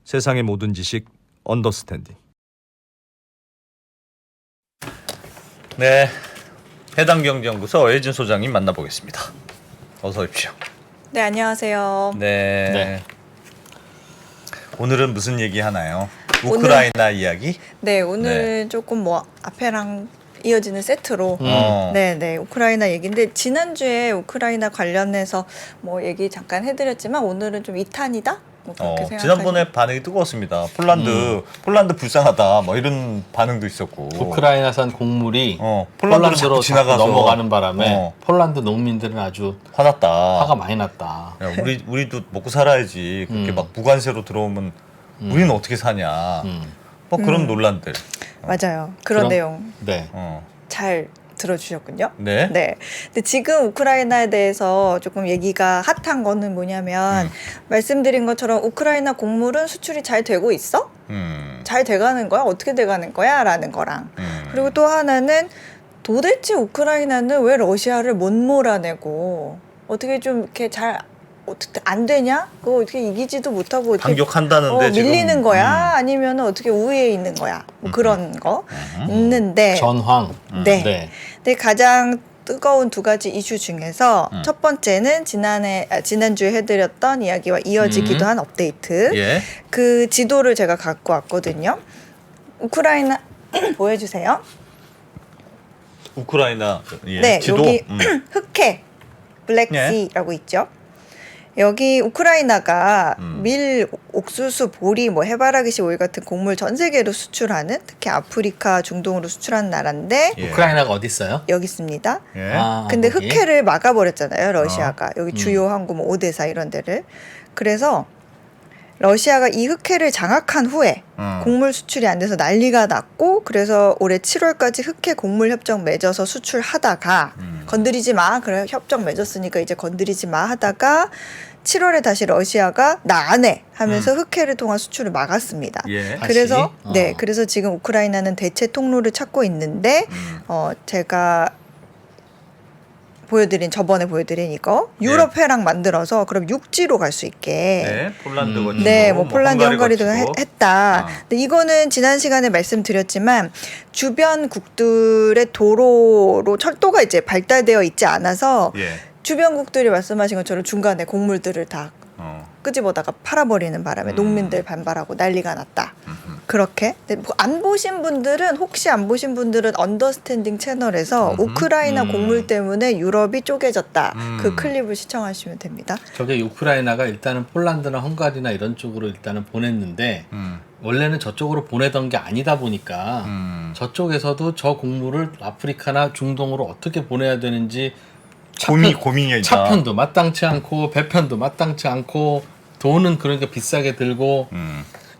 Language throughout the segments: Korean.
세상의 모든 지식 언더스탠딩. 네, 해당경제연구소 어혜진 소장님 만나보겠습니다. 어서 오십시오. 네, 안녕하세요. 네. 오늘은 무슨 얘기 하나요? 우크라이나 이야기? 네, 오늘 조금 뭐 앞에랑 이어지는 세트로 네, 우크라이나 얘기인데 지난주에 우크라이나 관련해서 뭐 얘기 잠깐 해드렸지만 오늘은 좀 2탄이다? 뭐 그렇게 생각하시면 지난번에 반응이 뜨거웠습니다. 폴란드 불쌍하다 뭐 이런 반응도 있었고 우크라이나산 곡물이 폴란드로 지나가서 넘어가는 바람에 폴란드 농민들은 아주 화났다. 화가 많이 났다. 야, 우리도 먹고 살아야지. 그렇게 막 무관세로 들어오면 우리는 어떻게 사냐. 뭐 그런 논란들. 맞아요. 그런 내용 네. 잘 들어주셨군요. 네. 근데 지금 우크라이나에 대해서 조금 얘기가 핫한 거는 뭐냐면 말씀드린 것처럼 우크라이나 곡물은 수출이 잘 되고 있어? 잘 돼가는 거야? 어떻게 돼가는 거야? 라는 거랑 그리고 또 하나는 도대체 우크라이나는 왜 러시아를 못 몰아내고 어떻게 좀 이렇게 잘 어떻게 안 되냐? 그거 어떻게 이기지도 못하고 어떻게 반격한다는데 지금 밀리는 거야? 아니면 어떻게 우위에 있는 거야? 뭐 그런 거 있는데 전황. 네. 근데 가장 뜨거운 두 가지 이슈 중에서 첫 번째는 지난주에 해드렸던 이야기와 이어지기도 한 업데이트. 예. 그 지도를 제가 갖고 왔거든요. 우크라이나 보여주세요. 우크라이나 네, 지도. 여기 흑해 블랙시라고 있죠. 여기 우크라이나가 밀, 옥수수, 보리, 뭐 해바라기씨, 오일 같은 곡물 전 세계로 수출하는 특히 아프리카, 중동으로 수출하는 나라인데 예. 우크라이나가 어디 있어요? 여기 있습니다. 예. 근데 거기? 흑해를 막아버렸잖아요, 러시아가. 여기 주요 항구 뭐 오데사 이런 데를. 그래서 러시아가 이 흑해를 장악한 후에 곡물 수출이 안 돼서 난리가 났고 그래서 올해 7월까지 흑해 곡물 협정 맺어서 수출하다가 건드리지 마. 그래 협정 맺었으니까 이제 건드리지 마 하다가 7월에 다시 러시아가 나 안 해 하면서 흑해를 통한 수출을 막았습니다. 예. 그래서 다시? 그래서 지금 우크라이나는 대체 통로를 찾고 있는데 제가 저번에 보여드린 이거 유럽해랑 만들어서 그럼 육지로 갈 수 있게 네. 폴란드 거치고 네, 뭐 폴란드, 헝가리도 거치고. 했다. 근데 이거는 지난 시간에 말씀드렸지만 주변 국들의 도로로 철도가 이제 발달되어 있지 않아서 예. 주변국들이 말씀하신 것처럼 중간에 곡물들을 다 끄집어다가 팔아버리는 바람에 농민들 반발하고 난리가 났다. 그렇게. 근데 안 보신 분들은 혹시 안 보신 분들은 언더스탠딩 채널에서 우크라이나 곡물 때문에 유럽이 쪼개졌다. 그 클립을 시청하시면 됩니다. 저게 우크라이나가 일단은 폴란드나 헝가리나 이런 쪽으로 일단은 보냈는데 원래는 저쪽으로 보내던 게 아니다 보니까 저쪽에서도 저 곡물을 아프리카나 중동으로 어떻게 보내야 되는지 고민이야. 차편도 마땅치 않고 배편도 마땅치 않고 돈은 그러니까 비싸게 들고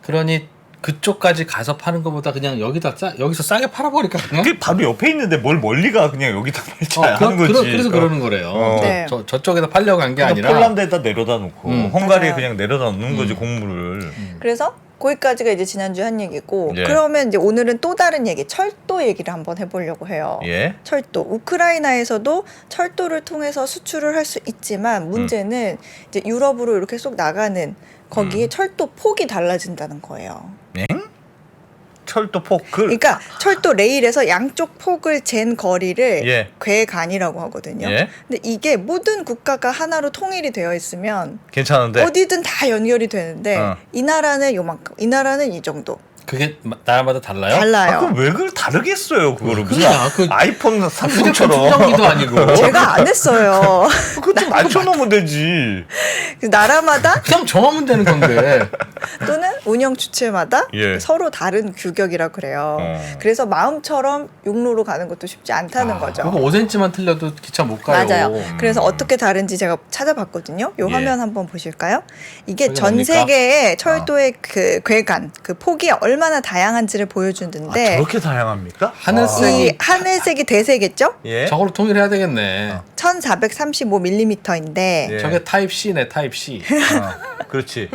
그러니 그쪽까지 가서 파는 것보다 그냥 여기서 싸게 팔아버릴까 그냥? 그게 바로 옆에 있는데 뭘 멀리 가 그냥 여기다 팔자 하는 거지. 그래서 그러는 거래요. 네. 저쪽에서 팔려고 한 게 아니라 폴란드에다 내려다 놓고 헝가리에 맞아요. 그냥 내려다 놓는 거지 곡물을. 그래서 거기까지가 이제 지난주에 한 얘기고 예. 그러면 이제 오늘은 또 다른 얘기 철도 얘기를 한번 해보려고 해요. 예. 철도 우크라이나에서도 철도를 통해서 수출을 할 수 있지만 문제는 이제 유럽으로 이렇게 쏙 나가는 거기에 철도 폭이 달라진다는 거예요. 철도 폭 그러니까 철도 레일에서 양쪽 폭을 잰 거리를 예. 궤간이라고 하거든요. 예. 근데 이게 모든 국가가 하나로 통일이 되어 있으면 괜찮은데. 어디든 다 연결이 되는데 어. 이 나라는 요만큼, 이 나라는 이 정도. 그게 나라마다 달라요? 달라요. 그럼 왜 그걸 다르게 써요 그거를 무슨 그래야, 아이폰 휴대폰 삼성처럼 충전기도 아니고 제가 안 했어요. 그거 좀 맞춰놓으면 되지. 그 나라마다 그냥 정하면 되는 건데 또는 운영 주체마다 예. 서로 다른 규격이라 그래요. 그래서 마음처럼 육로로 가는 것도 쉽지 않다는 거죠. 그거 5cm만 틀려도 기차 못 가요. 맞아요. 그래서 어떻게 다른지 제가 찾아봤거든요. 요 예. 화면 한번 보실까요? 이게 저게 전 뭡니까? 세계의 철도의 그 궤간, 그 폭이 얼마나 다양한지를 보여주는데 저렇게 다양합니까? 하늘색이 이 하늘색이 대세겠죠? 예. 저걸로 통일해야 되겠네. 1435mm인데 예. 저게 타입 C네, 타입 C. 그렇지.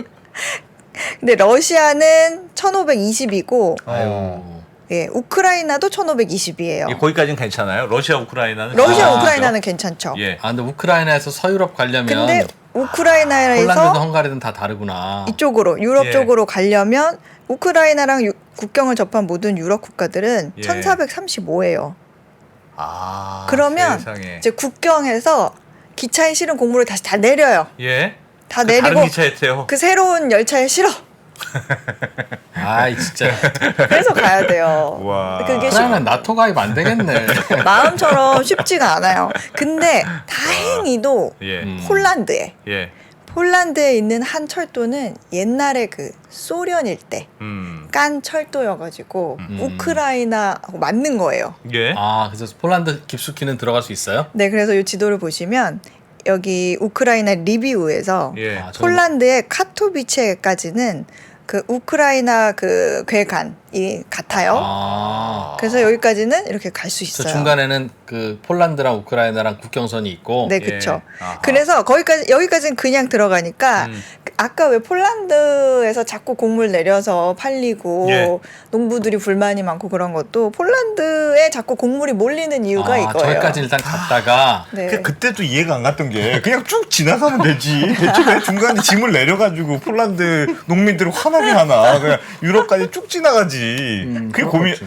근데 러시아는 1520이고 아유. 예, 우크라이나도 1520이에요. 거기까지는 괜찮아요. 러시아 우크라이나는. 러시아 아, 우크라이나는 괜찮죠. 예. 아, 근데 우크라이나에서 서유럽 가려면 근데 우크라이나에서 폴란드든 헝가리든 다 다르구나. 이쪽으로 유럽 예. 쪽으로 가려면 우크라이나랑 국경을 접한 모든 유럽 국가들은 예. 1435예요. 아, 그러면 세상에. 이제 국경에서 기차에 실은 곡물을 다시 다 내려요. 예. 다 그 내리고 다른 기차에 태워. 그 새로운 열차에 실어. 아이 진짜. 그래서 가야 돼요. 와. 그게 우크라이나는 나토 가입 안 되겠네. 마음처럼 쉽지가 않아요. 근데 다행히도 예. 폴란드에 예. 있는 한 철도는 옛날에 그 소련 일대 깐 철도여가지고 우크라이나하고 맞는 거예요. 예. 아 그래서 폴란드 깊숙이는 들어갈 수 있어요? 네, 그래서 이 지도를 보시면 여기 우크라이나 리비우에서 예. 아, 저- 폴란드의 카토비체까지는 그 우크라이나 그 괴간이 같아요. 아. 그래서 여기까지는 이렇게 갈 수 저 있어요. 중간에는 그 폴란드랑 우크라이나랑 국경선이 있고. 네, 예. 그렇죠. 아하. 그래서 여기까지는 그냥 들어가니까 음. 아까 왜 폴란드에서 자꾸 곡물 내려서 팔리고 예. 농부들이 불만이 많고 그런 것도 폴란드에 자꾸 곡물이 몰리는 이유가 이거예요. 저기까지 일단 갔다가 네. 그때도 이해가 안 갔던 게 그냥 쭉 지나가면 되지. 대체 왜 중간에 짐을 내려가지고 폴란드 농민들을 화나게 하나. 그냥 유럽까지 쭉 지나가지. 그게 그런 고민. 거지.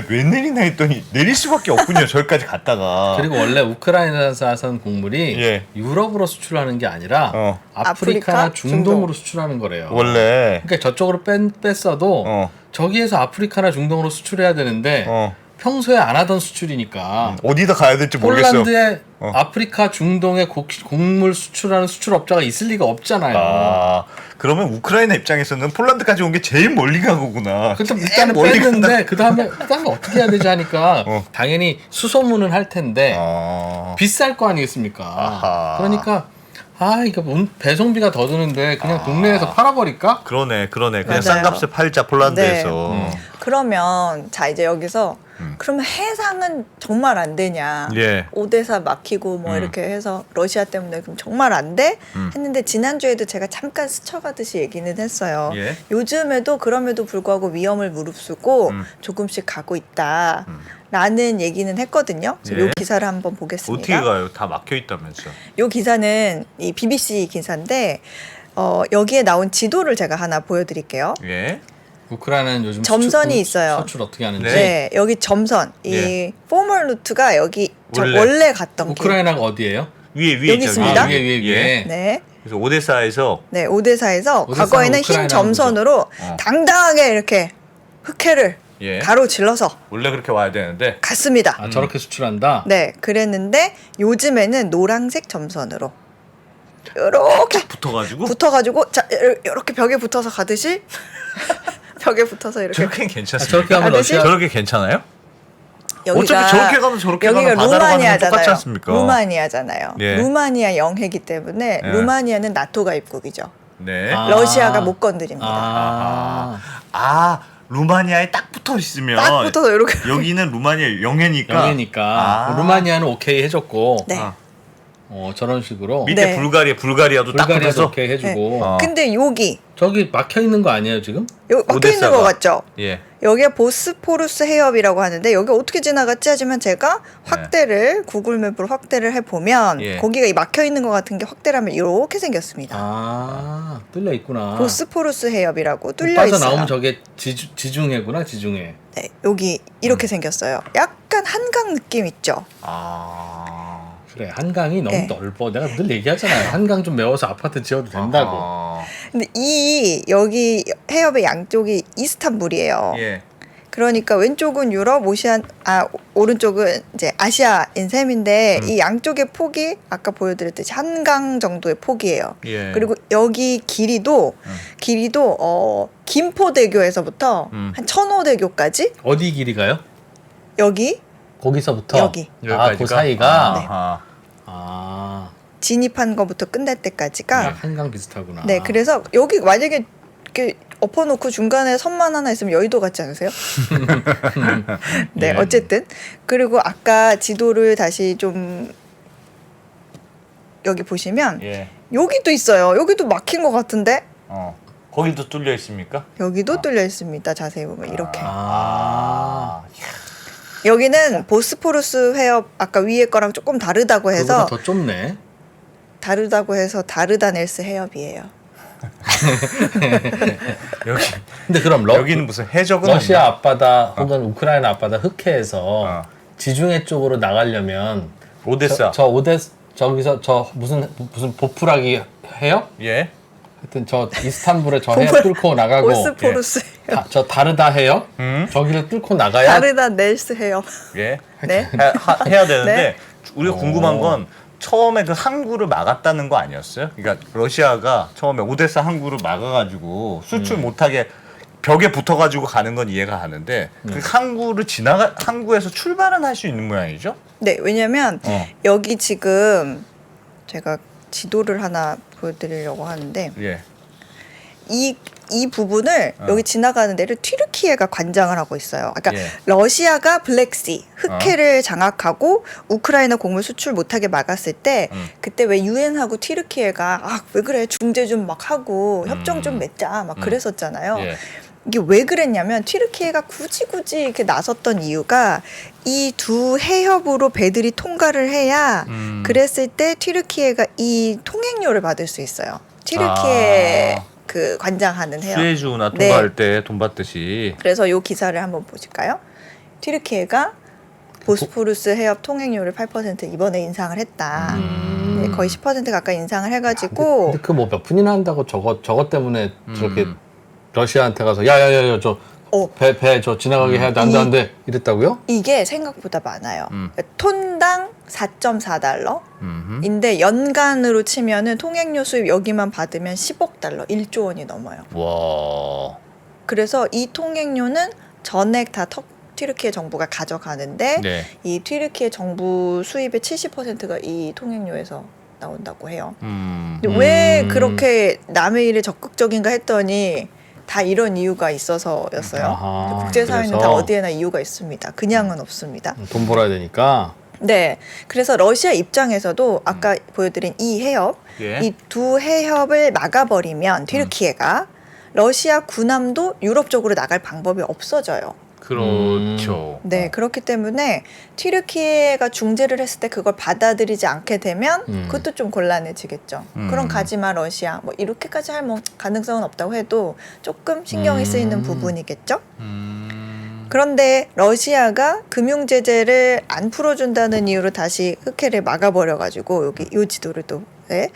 왜 내리나 했더니 내릴 수밖에 없군요. 저기까지 갔다가. 그리고 원래 우크라이나산 곡물이 예. 유럽으로 수출하는 게 아니라 어. 아프리카나 아프리카, 중동으로 중동. 수출하는 거래요. 원래. 그러니까 저쪽으로 뺐어도 어. 저기에서 아프리카나 중동으로 수출해야 되는데 어. 평소에 안 하던 수출이니까 어디다 가야 될지 모르겠어요. 폴란드에 어. 아프리카 중동에 곡물 수출하는 수출업자가 있을 리가 없잖아요. 아, 그러면 우크라이나 입장에서는 폴란드까지 온 게 제일 멀리 간 거구나. 그때 일단은 멀리 뺐는데 그 다음에 어떻게 해야 되지 하니까 어. 당연히 수소문은 할 텐데 아. 비쌀 거 아니겠습니까? 아하. 그러니까 이거 배송비가 더 드는데 그냥 동네에서 팔아버릴까? 그러네. 그냥 맞아요. 싼 값에 팔자 폴란드에서. 네. 그러면 자 이제 여기서 그러면 해상은 정말 안 되냐? 예. 오데사 막히고 뭐 이렇게 해서 러시아 때문에 그럼 정말 안 돼? 했는데 지난주에도 제가 잠깐 스쳐가듯이 얘기는 했어요. 예. 요즘에도 그럼에도 불구하고 위험을 무릅쓰고 조금씩 가고 있다. 라는 얘기는 했거든요. 그래서 예. 이 기사를 한번 보겠습니다. 어떻게 가요? 다 막혀 있다면서. 이 기사는 이 BBC 기사인데 여기에 나온 지도를 제가 하나 보여드릴게요. 예. 우크라이나는 요즘 점선이 있어요. 수출 어떻게 하는지. 네, 여기 점선 이 예. 포멀 루트가 여기 원래. 원래 갔던 길. 우크라이나가 어디예요? 위에 여기 저기. 있습니다. 위에. 네. 그래서 오데사에서 네, 오데사에서 오데사는 과거에는 흰 우크라이나 점선으로 어. 당당하게 이렇게 흑해를 예. 가로질러서 원래 그렇게 와야 되는데. 갔습니다. 저렇게 수출한다. 네, 그랬는데 요즘에는 노란색 점선으로 이렇게 붙어가지고. 붙어가지고 자 이렇게 벽에 붙어서 가듯이 벽에 붙어서 이렇게 저렇게 괜찮습니까? 저렇게 하면 아저씨? 러시아 저렇게 괜찮아요? 여기가 어차피 저렇게 가면 저렇게 여기가 가면 바다로 가는 건 루마니아잖아요. 똑같지 않습니까? 루마니아잖아요. 예. 루마니아 영해기 때문에 예. 루마니아는 나토 가입국이죠. 네. 아. 러시아가 못 건드립니다. 아, 루마니아에 딱 붙어 있으면 딱 붙어서 이렇게 여기는 루마니아 영해니까. 영해니까 아. 루마니아는 오케이 해줬고 네. 아. 저런 식으로 밑에 네. 불가리아도 딱 불가리아도 붙어서. 오케이 해주고 네. 어. 근데 여기 저기 막혀 있는 거 아니에요 지금? 막혀 있는 오데사가. 거 같죠? 예. 여기가 보스포루스 해협이라고 하는데 여기 어떻게 지나갔지 하지만 제가 확대를 구글맵으로 확대를 해보면 예. 거기가 이 막혀 있는 것 같은 게 확대를 하면 이렇게 생겼습니다. 뚫려 있구나. 보스포루스 해협이라고 뚫려 빠져나오면 있어요. 저게 지중해구나 지중해. 네, 여기 이렇게 생겼어요. 약간 한강 느낌 있죠? 아. 그래 한강이 너무 네. 넓어. 내가 늘 얘기하잖아요. 한강 좀 메워서 아파트 지어도 된다고. 아하. 근데 여기 해협의 양쪽이 이스탄불이에요. 예. 그러니까 왼쪽은 유럽, 오른쪽은 이제 아시아인 셈인데 이 양쪽의 폭이 아까 보여드렸듯이 한강 정도의 폭이에요. 예. 그리고 여기 길이도 김포대교에서부터 한 천호대교까지 어디 길이 가요? 여기 거기서부터 여기. 그 여기까지가? 사이가 네. 아하. 진입한 것부터 끝날 때까지가 한강 비슷하구나. 네, 그래서 여기 만약에 이렇게 엎어놓고 중간에 선만 하나 있으면 여의도 같지 않으세요? 네, 예. 어쨌든 그리고 아까 지도를 다시 좀 여기 보시면 예. 여기도 있어요. 여기도 막힌 것 같은데 거기도 뚫려 있습니까? 여기도 뚫려 있습니다. 자세히 보면 이렇게. 아, 여기는 보스포루스 해협 아까 위에 거랑 조금 다르다고 해서 그거보다 더 좁네. 다르다고 해서 다르다넬스 해협이에요. 여기 근데 그럼 여기는 무슨 해적은 러시아 없나? 앞바다 혹은 우크라이나 앞바다 흑해에서 어. 지중해 쪽으로 나가려면 오데사. 저 오데스 저기서 저 무슨 보프라기 해요? 예. 하여튼 저 이스탄불에 저 해협 뚫고 나가고 보스포루스 해협. 저 다르다 해협 저기를 뚫고 나가야 다르다넬스 해협. 예. 네. 해야 되는데 네. 우리가 궁금한 건 처음에 그 항구를 막았다는 거 아니었어요? 그러니까 러시아가 처음에 오데사 항구를 막아가지고 수출 못하게 벽에 붙어가지고 가는 건 이해가 가는데 그 항구에서 출발은 할 수 있는 모양이죠? 네, 왜냐면 어. 여기 지금 제가 지도를 하나 보여드리려고 하는데 예. 이 부분을 여기 지나가는 데를 튀르키예가 관장을 하고 있어요. 그러니까 예. 러시아가 블랙시 흑해를 장악하고 우크라이나 곡물 수출 못하게 막았을 때 그때 왜 유엔하고 튀르키예가 왜 그래 중재 좀 막 하고 협정 좀 맺자 막 그랬었잖아요. 예. 이게 왜 그랬냐면 튀르키예가 굳이 이렇게 나섰던 이유가 이 두 해협으로 배들이 통과를 해야 그랬을 때 튀르키예가 이 통행료를 받을 수 있어요. 튀르키예 그 관장하는 해협. 수에즈 운하 네. 통과할 때 돈 받듯이. 그래서 이 기사를 한번 보실까요? 튀르키예가 보스포루스 해협 통행료를 8% 이번에 인상을 했다. 네, 거의 10% 가까이 인상을 해가지고 근데 그 뭐 몇 분이나 한다고 저것 때문에 저렇게 러시아한테 가서 야야야야 저 배 저 지나가게 해야 돼 안 돼 안 돼 이랬다고요? 이게 생각보다 많아요. 톤당 4.4달러. 음흠. 인데 연간으로 치면은 통행료 수입 여기만 받으면 10억 달러, 1조 원이 넘어요. 와. 그래서 이 통행료는 전액 다 튀르키예 정부가 가져가는데 네. 이 튀르키예 정부 수입의 70%가 이 통행료에서 나온다고 해요. 근데 왜 그렇게 남의 일에 적극적인가 했더니 다 이런 이유가 있어서였어요. 아하, 국제사회는 그래서? 다 어디에나 이유가 있습니다. 그냥은 없습니다. 돈 벌어야 되니까. 네, 그래서 러시아 입장에서도 아까 보여드린 이 해협, 예. 이 두 해협을 막아버리면 튀르키예가 러시아 군함도 유럽 쪽으로 나갈 방법이 없어져요. 그렇죠. 네, 그렇기 때문에 튀르키예가 중재를 했을 때 그걸 받아들이지 않게 되면 그것도 좀 곤란해지겠죠. 그럼 가지마 러시아 뭐 이렇게까지 할 뭐 가능성은 없다고 해도 조금 신경이 쓰이는 부분이겠죠. 그런데 러시아가 금융 제재를 안 풀어준다는 이유로 다시 흑해를 막아버려가지고 여기 이 지도를 또 네,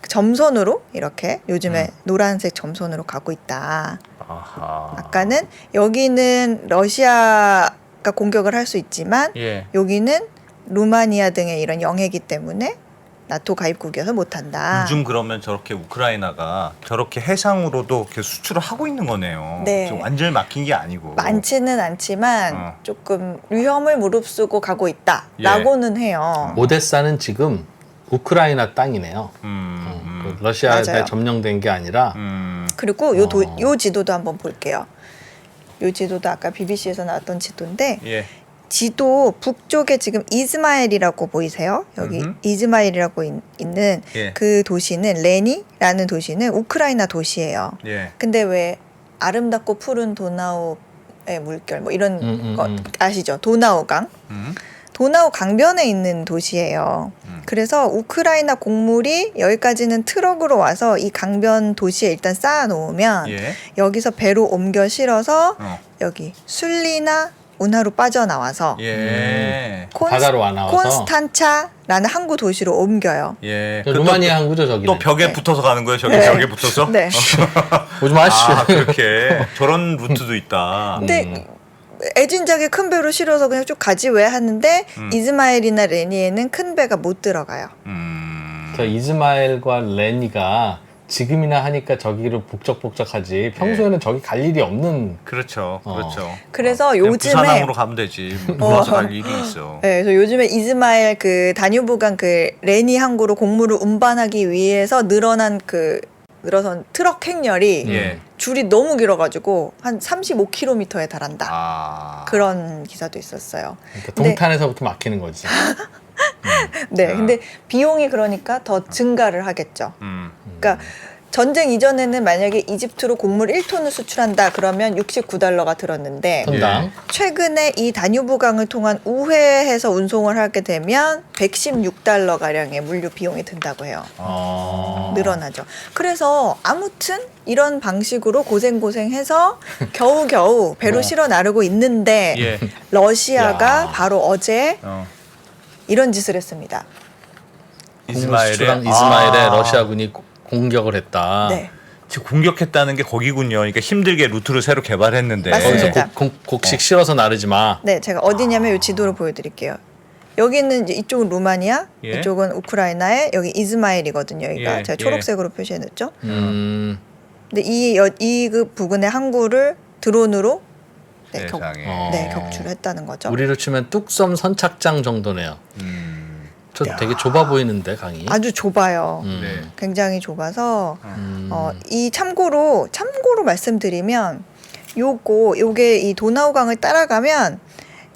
점선으로 이렇게 요즘에 노란색 점선으로 가고 있다. 아하. 아까는 여기는 러시아가 공격을 할 수 있지만 예. 여기는 루마니아 등의 이런 영해기 때문에 나토 가입국이어서 못한다. 요즘 그러면 저렇게 우크라이나가 저렇게 해상으로도 이렇게 수출을 하고 있는 거네요. 네. 지금 완전히 막힌 게 아니고. 많지는 않지만 조금 위험을 무릅쓰고 가고 있다라고는 해요. 오데사는 지금 우크라이나 땅이네요. 그 러시아에 맞아요. 점령된 게 아니라 그리고 요 지도도 한번 볼게요. 요 지도도 아까 BBC에서 나왔던 지도인데 예. 지도 북쪽에 지금 이즈마엘이라고 보이세요? 여기 이즈마엘이라고 있는 예. 그 도시는 레니라는 도시는 우크라이나 도시예요. 예. 근데 왜 아름답고 푸른 도나우의 물결 뭐 이런 거 아시죠? 도나우강. 도나우 강변에 있는 도시예요. 그래서 우크라이나 곡물이 여기까지는 트럭으로 와서 이 강변 도시에 일단 쌓아 놓으면 예. 여기서 배로 옮겨 실어서 여기 술리나 운하로 빠져나와서 예. 바다로 와 나와서 콘스탄차라는 항구 도시로 옮겨요. 예. 루마니아 항구죠 저기. 또 벽에 네. 붙어서 가는 거예요. 저기 네. 벽에 붙어서. 네. 오지 마시오. 아 그렇게 저런 루트도 있다. 근데 애진작에 큰 배로 실어서 그냥 쭉 가지 왜 하는데 이즈마엘이나 레니에는 큰 배가 못 들어가요. 저 이즈마엘과 레니가 지금이나 하니까 저기로 북적북적하지 평소에는 저기 갈 일이 없는. 그렇죠. 그렇죠. 그래서 그냥 요즘에 부산항으로 가면 되지. 물어서 갈 일이 있어. 네, 그래서 요즘에 이즈마엘 그 다뉴브강 그 레니 항구로 곡물을 운반하기 위해서 늘어선 트럭 행렬이 예. 줄이 너무 길어가지고 한 35km에 달한다. 아. 그런 기사도 있었어요. 그러니까 근데- 동탄에서부터 막히는 거지. 네, 근데 비용이 그러니까 더 증가를 하겠죠. 그러니까 전쟁 이전에는 만약에 이집트로 곡물 1톤을 수출한다 그러면 69달러가 들었는데 톤당. 최근에 이 다뉴브강을 통한 우회해서 운송을 하게 되면 116달러 가량의 물류 비용이 든다고 해요. 늘어나죠. 그래서 아무튼 이런 방식으로 고생해서 겨우겨우 배로 실어 나르고 있는데 예. 러시아가 야. 바로 어제 이런 짓을 했습니다. 이스마엘에 러시아군이 공격을 했다. 네. 지금 공격했다는 게 거기군요. 그러니까 힘들게 루트를 새로 개발했는데 맞습니다. 거기서 곡식 실어서 나르지 마. 네, 제가 어디냐면 이 지도를 보여드릴게요. 여기는 이제 이쪽은 루마니아, 예. 이쪽은 우크라이나의 여기 이즈마일이거든요. 여기가 예, 제가 예. 초록색으로 표시해놨죠. 근데 이 그 부근의 항구를 드론으로 네, 세상에. 네, 격추를 했다는 거죠. 우리로 치면 뚝섬 선착장 정도네요. 저 되게 좁아 보이는데 강이. 아주 좁아요. 네. 굉장히 좁아서 이 참고로 말씀드리면 요게 이 도나우강을 따라가면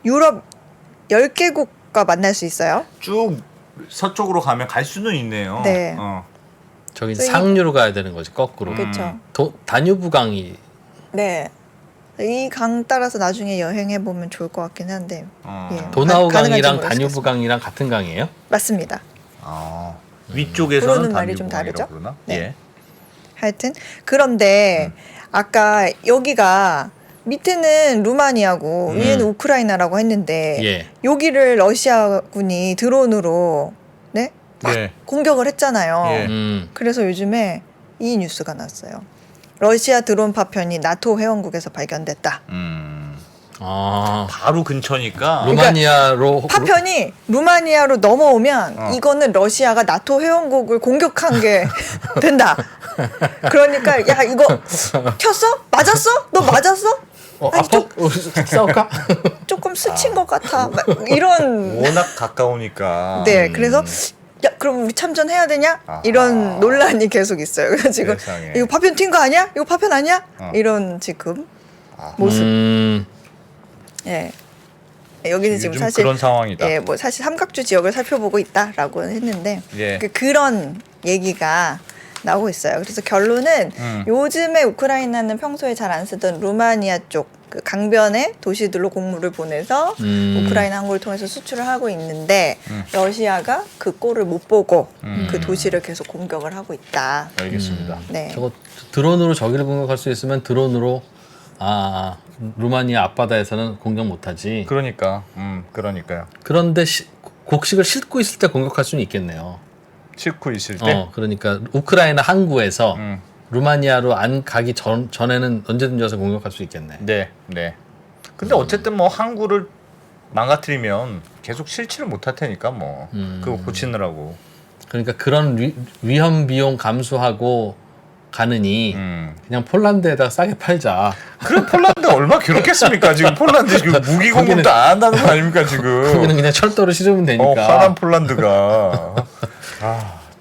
유럽 10개국과 만날 수 있어요. 쭉 서쪽으로 가면 갈 수는 있네요. 네. 저기 저희- 상류로 가야 되는 거지 거꾸로. 그렇죠. 다뉴브 강이 네. 이 강 따라서 나중에 여행해 보면 좋을 것 같긴 한데. 예. 도나우 가능한지 강이랑 모르겠습니다. 다뉴브 강이랑 같은 강이에요? 맞습니다. 위쪽에서는 부르는 말이 좀 다뉴브강이라고 다르죠? 그러나? 네. 예. 하여튼 그런데 아까 여기가 밑에는 루마니아고 위에는 우크라이나라고 했는데 예. 여기를 러시아군이 드론으로 네? 막 네. 공격을 했잖아요. 예. 그래서 요즘에 이 뉴스가 났어요. 러시아 드론 파편이 나토 회원국에서 발견됐다. 아. 바로 근처니까 루마니아로 파편이 루마니아로 넘어오면 어. 이거는 러시아가 나토 회원국을 공격한 게 된다. 그러니까 야 이거 켰어? 맞았어? 너 맞았어? 아니, 아파? 싸울까? 조금 스친 것 같아. 막 이런 워낙 가까우니까. 네 그래서 야 그럼 우리 참전해야 되냐? 아하. 이런 논란이 계속 있어요. 그래서 지금 세상에. 이거 파편 튄 거 아니야? 이거 파편 아니야? 이런 지금 모습. 예. 여기는 지금 요즘 사실 그런 상황이다. 예, 뭐 사실 삼각주 지역을 살펴보고 있다라고 했는데 예. 그런 얘기가 나오고 있어요. 그래서 결론은 요즘에 우크라이나는 평소에 잘 안 쓰던 루마니아 쪽 그 강변의 도시들로 곡물을 보내서 우크라이나 항구를 통해서 수출을 하고 있는데 러시아가 그 꼴을 못 보고 그 도시를 계속 공격을 하고 있다. 알겠습니다. 네. 저거 드론으로 저기를 공격할 수 있으면 드론으로 루마니아 앞바다에서는 공격 못하지. 그러니까요. 그런데 곡식을 싣고 있을 때 공격할 수는 있겠네요. 싣고 있을 때. 그러니까 우크라이나 항구에서 루마니아로 안 가기 전에는 언제든지 와서 공격할 수 있겠네. 네. 근데 어쨌든 뭐 항구를 망가뜨리면 계속 실치를 못할 테니까 뭐 그거 고치느라고. 그러니까 그런 위험 비용 감수하고 가느니 그냥 폴란드에다가 싸게 팔자. 그래 폴란드 얼마 괴롭겠습니까? 지금 폴란드 지금 무기 공급도 안 한다는 거 아닙니까 지금? 거기는 그냥 철도를 실으면 되니까. 화난 폴란드가.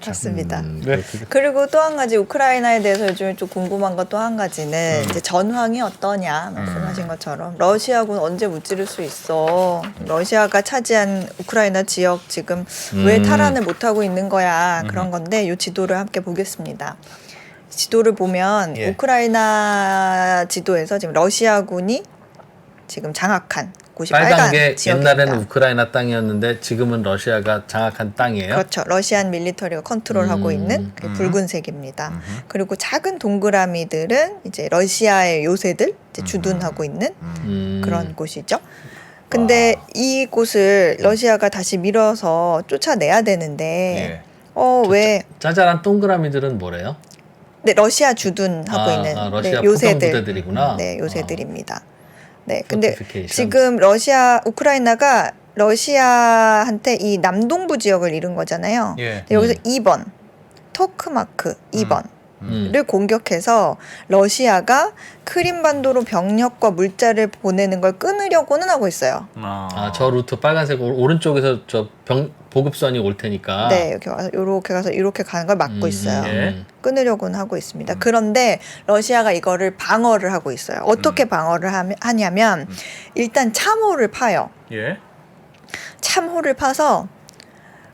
맞습니다. 네. 그리고 또 한 가지 우크라이나에 대해서 요즘에 좀 궁금한 것 또 한 가지는 이제 전황이 어떠냐 말씀하신 것처럼 러시아군 언제 무찌를 수 있어? 러시아가 차지한 우크라이나 지역 지금 왜 탈환을 못하고 있는 거야? 그런 건데 이 지도를 함께 보겠습니다. 지도를 보면 예. 우크라이나 지도에서 지금 러시아군이 지금 장악한 곳이 빨간 빨간 게 지역입니다. 옛날에는 우크라이나 땅이었는데 지금은 러시아가 장악한 땅이에요. 그렇죠. 러시안 밀리터리가 컨트롤하고 있는 그 붉은색입니다. 그리고 작은 동그라미들은 이제 러시아의 요새들 이제 주둔하고 있는 그런 곳이죠. 근데 이 곳을 러시아가 다시 밀어서 쫓아내야 되는데 왜 짜잘한 동그라미들은 뭐래요? 네, 러시아 주둔하고 있는 러시아 네, 요새들. 포병 부대들이구나. 네, 요새들입니다. 네, 근데 Fortification. 지금 우크라이나가 러시아한테 이 남동부 지역을 잃은 거잖아요. 예. 근데 여기서 2번, 토크마크 2번를 공격해서 러시아가 크림반도로 병력과 물자를 보내는 걸 끊으려고는 하고 있어요. 저 루트 빨간색 오른쪽에서 저 보급선이 올 테니까. 네, 이렇게 와서 이렇게 가는 걸 막고 있어요. 예. 끊으려고는 하고 있습니다. 그런데 러시아가 이거를 방어를 하고 있어요. 어떻게 방어를 하냐면 일단 참호를 파요. 예. 참호를 파서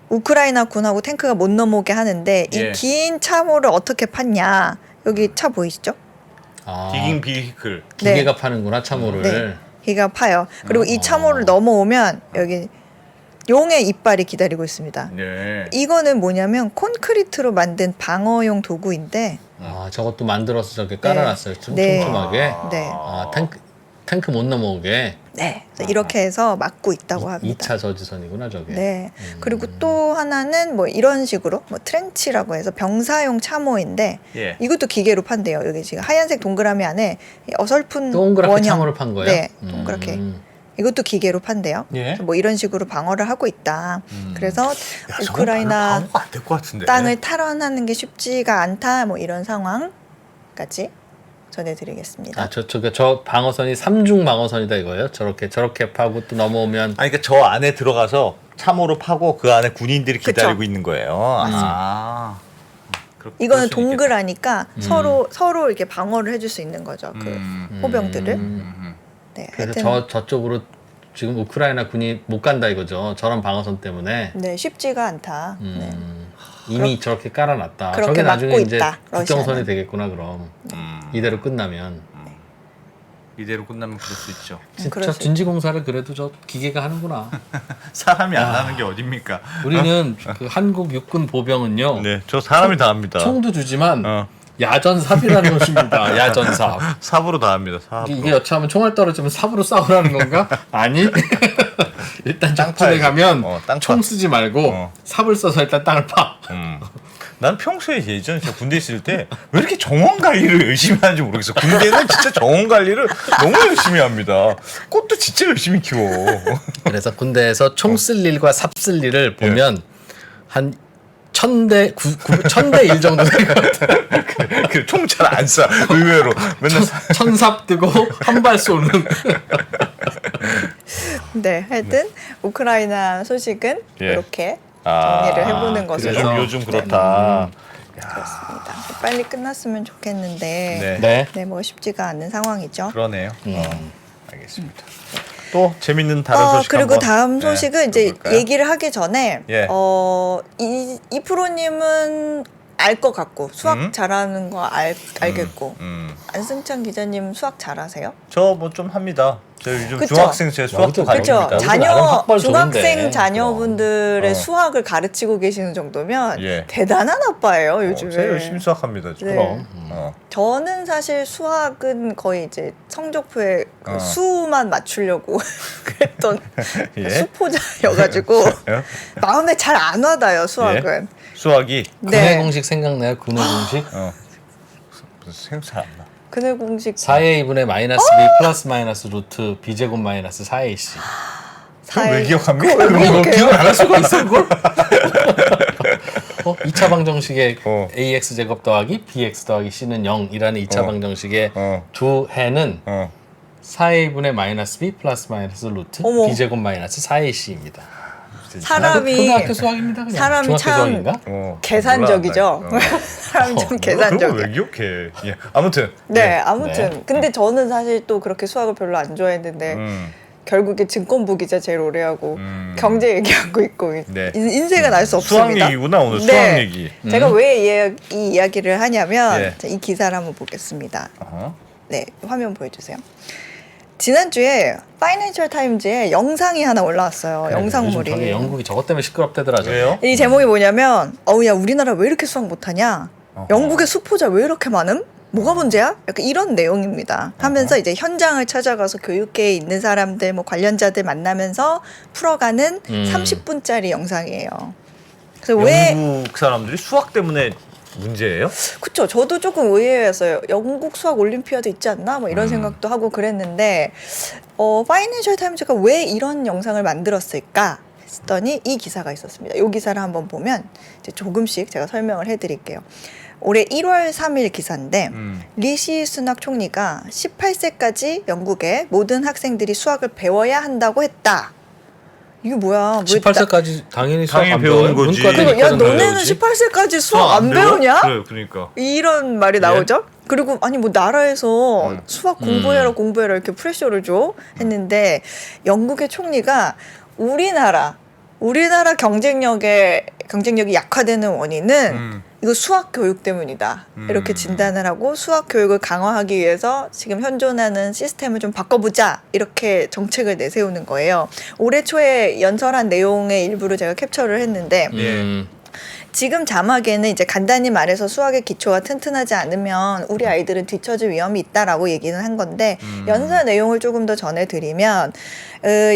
우크라이나 군하고 탱크가 못 넘어오게 하는데 예. 이 긴 참호를 어떻게 팠냐? 여기 차 보이시죠? 아, 디깅 비히클. 기계가 파는구나 참호를. 네. 기가 파요. 그리고 이 참호를 넘어오면 여기 용의 이빨이 기다리고 있습니다. 네. 이거는 뭐냐면 콘크리트로 만든 방어용 도구인데 아, 저것도 만들어서 저렇게 깔아놨어요. 네. 촘촘하게. 네. 아, 탱크 못 넘어오게. 네. 그래서 이렇게 해서 막고 있다고 합니다. 2차 저지선이구나 저게. 네. 그리고 또 하나는 뭐 이런 식으로 뭐 트렌치라고 해서 병사용 참호인데 예. 이것도 기계로 판대요. 여기 지금 하얀색 동그라미 안에 어설픈 동그랗게 원형. 참호를 판 거예요? 네, 동그랗게. 이것도 기계로 판대요. 예. 그래서 뭐 이런 식으로 방어를 하고 있다. 그래서 야, 저건 우크라이나 별로 방어가 안될 것 같은데. 땅을 탈환하는 게 쉽지가 않다. 뭐 이런 상황까지 전해드리겠습니다. 아, 저 방어선이 3중 방어선이다 이거예요? 저렇게 파고 또 넘어오면 아니 그러니까 저 안에 들어가서 참호로 파고 그 안에 군인들이 기다리고 그쵸. 있는 거예요. 아. 이거는 동그라니까 서로 이렇게 방어를 해줄 수 있는 거죠. 그 호병들을. 네, 그래서 하여튼 저쪽으로 지금 우크라이나 군이 못 간다 이거죠. 저런 방어선 때문에. 네, 쉽지가 않다. 네. 이미 저렇게 깔아놨다. 그렇게 저게 나중에 막고 이제 있다, 국정선이 러시아는. 되겠구나 그럼. 이대로 끝나면. 이대로 끝나면 그럴 수 있죠. 그럴 저 수军事공사를 그래도 저 기계가 하는구나. 사람이 안 하는 게 어딥니까? 우리는 그 한국 육군 보병은요. 네, 저 사람이 다 합니다. 총도 주지만 어. 야전삽이라는 것입니다. 야전삽. 삽으로 다 합니다. 삽으로. 이게 여차하면 총알 떨어지면 삽으로 싸우라는 건가? 아니. 일단 작전에 가면 땅 총 파. 쓰지 말고 어. 삽을 써서 일단 땅을 파. 난 평소에 예전에 제가 군대 있을 때 왜 이렇게 정원 관리를 열심히 하는지 모르겠어. 군대는 진짜 정원 관리를 너무 열심히 합니다. 꽃도 진짜 열심히 키워. 그래서 군대에서 총 쓸 일과 삽 쓸 일을 보면 한 1000대 1 정도 될 것 같아요. 총 잘 안 쏴. 의외로 맨날 천삽 뜨고 한 발 쏘는. 네, 하여튼 우크라이나 소식은 예. 이렇게 정리를 해보는 것으로 그래서 요즘 그렇다. 그렇습니다. 빨리 끝났으면 좋겠는데 네. 네. 뭐 쉽지가 않은 상황이죠. 그러네요. 알겠습니다. 또 재밌는 다른 소식 그리고 한번, 다음 네, 소식은 이제 들어볼까요? 얘기를 하기 전에 예. 이 프로님은 알 것 같고 수학 음? 잘하는 거 알겠고 음. 안승찬 기자님 수학 잘하세요? 저 뭐 좀 합니다. 저 요즘 그쵸? 중학생 제 수학도 그쵸? 가르칩니다. 자- 나름 학벌 중학생 좋은데. 자녀분들의 어. 수학을 가르치고 계시는 정도면 예. 대단한 아빠예요 요즘에. 제가 열심히 수학합니다. 지금. 네. 그럼. 저는 사실 수학은 거의 이제 성적표에 그 어. 수만 맞추려고 그랬던 예? 수포자여가지고 예? 마음에 잘 안 와닿아요 수학은. 수학이 근해 공식 생각나요? 근해 공식? 생각 잘안 나. 근해 공식 4의 2분의 마이너스 b 플러스 마이너스 루트 b제곱 마이너스 4ac. 그걸 왜 사회- 기억합니까? 그걸 왜 이걸 기억해요? 기억 안 할 수가 있어 그걸? 2차 방정식의 어. ax 제곱 더하기 bx 더하기 c는 0이라는 2차 어. 방정식의 어. 주해는 어. 4의 2분의 마이너스 b 플러스 마이너스 루트 어머. b제곱 마이너스 4ac입니다. 사람이 초등학교 수학입니다. 그냥. 사람이 중학교 참 수학인가? 계산적이죠. 몰라, 나. 사람이 좀 그걸 계산적이야. 왜 기억해? 예. 아무튼. 네, 아무튼 네. 근데 저는 사실 또 그렇게 수학을 별로 안 좋아했는데 결국에 증권부 기자 제일 오래 하고 경제 얘기하고 있고 네. 인생은 알 수 수학 없습니다. 얘기구나 오늘 네. 수학 얘기. 제가 왜 이 이야기를 하냐면 예. 자, 이 기사를 한번 보겠습니다. 어허. 네, 화면 보여주세요. 지난주에 파이낸셜 타임즈에 영상이 하나 올라왔어요. 요즘 영상물이. 저게 영국이 저것 때문에 시끄럽대더라. 저게. 왜요? 이 제목이 뭐냐면 야 우리나라 왜 이렇게 수학 못하냐? 어허. 영국의 수포자 왜 이렇게 많음? 뭐가 문제야? 약간 이런 내용입니다. 하면서 이제 현장을 찾아가서 교육계에 있는 사람들, 뭐 관련자들 만나면서 풀어가는 30분짜리 영상이에요. 그래서 왜 영국 사람들이 수학 때문에 문제예요? 그쵸. 저도 조금 의외였어요. 영국 수학 올림피아드 있지 않나? 뭐 이런 생각도 하고 그랬는데, 파이낸셜 타임즈가 왜 이런 영상을 만들었을까? 했더니 이 기사가 있었습니다. 이 기사를 한번 보면 이제 조금씩 제가 설명을 해드릴게요. 올해 1월 3일 기사인데, 리시 수낙 총리가 18세까지 영국의 모든 학생들이 수학을 배워야 한다고 했다. 이게 뭐야? 18세까지 당연히 수학 당연히 안 배우는 배워요? 거지. 문과도 그리고 야 있거든, 너네는 배우지. 18세까지 수학 안 배워? 배우냐? 그래, 그러니까. 이런 말이 나오죠. 그리고 아니 뭐 나라에서 수학 공부해라 이렇게 프레셔를 줘 했는데 영국의 총리가 우리나라 경쟁력이 약화되는 원인은 이거 수학 교육 때문이다. 이렇게 진단을 하고 수학 교육을 강화하기 위해서 지금 현존하는 시스템을 좀 바꿔보자. 이렇게 정책을 내세우는 거예요. 올해 초에 연설한 내용의 일부를 제가 캡처를 했는데 지금 자막에는 이제 간단히 말해서 수학의 기초가 튼튼하지 않으면 우리 아이들은 뒤처질 위험이 있다라고 얘기는 한 건데 연설 내용을 조금 더 전해드리면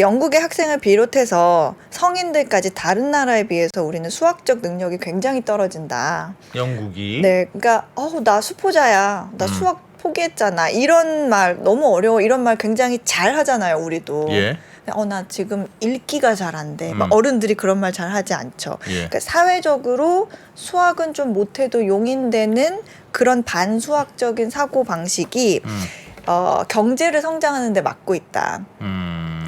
영국의 학생을 비롯해서 성인들까지 다른 나라에 비해서 우리는 수학적 능력이 굉장히 떨어진다. 영국이. 네, 그러니까 나 수포자야, 나 수학 포기했잖아. 이런 말 너무 어려워. 이런 말 굉장히 잘 하잖아요, 우리도. 예. 나 지금 읽기가 잘 안 돼. 막 어른들이 그런 말 잘 하지 않죠. 예. 그러니까 사회적으로 수학은 좀 못해도 용인되는 그런 반수학적인 사고 방식이 경제를 성장하는 데 막고 있다.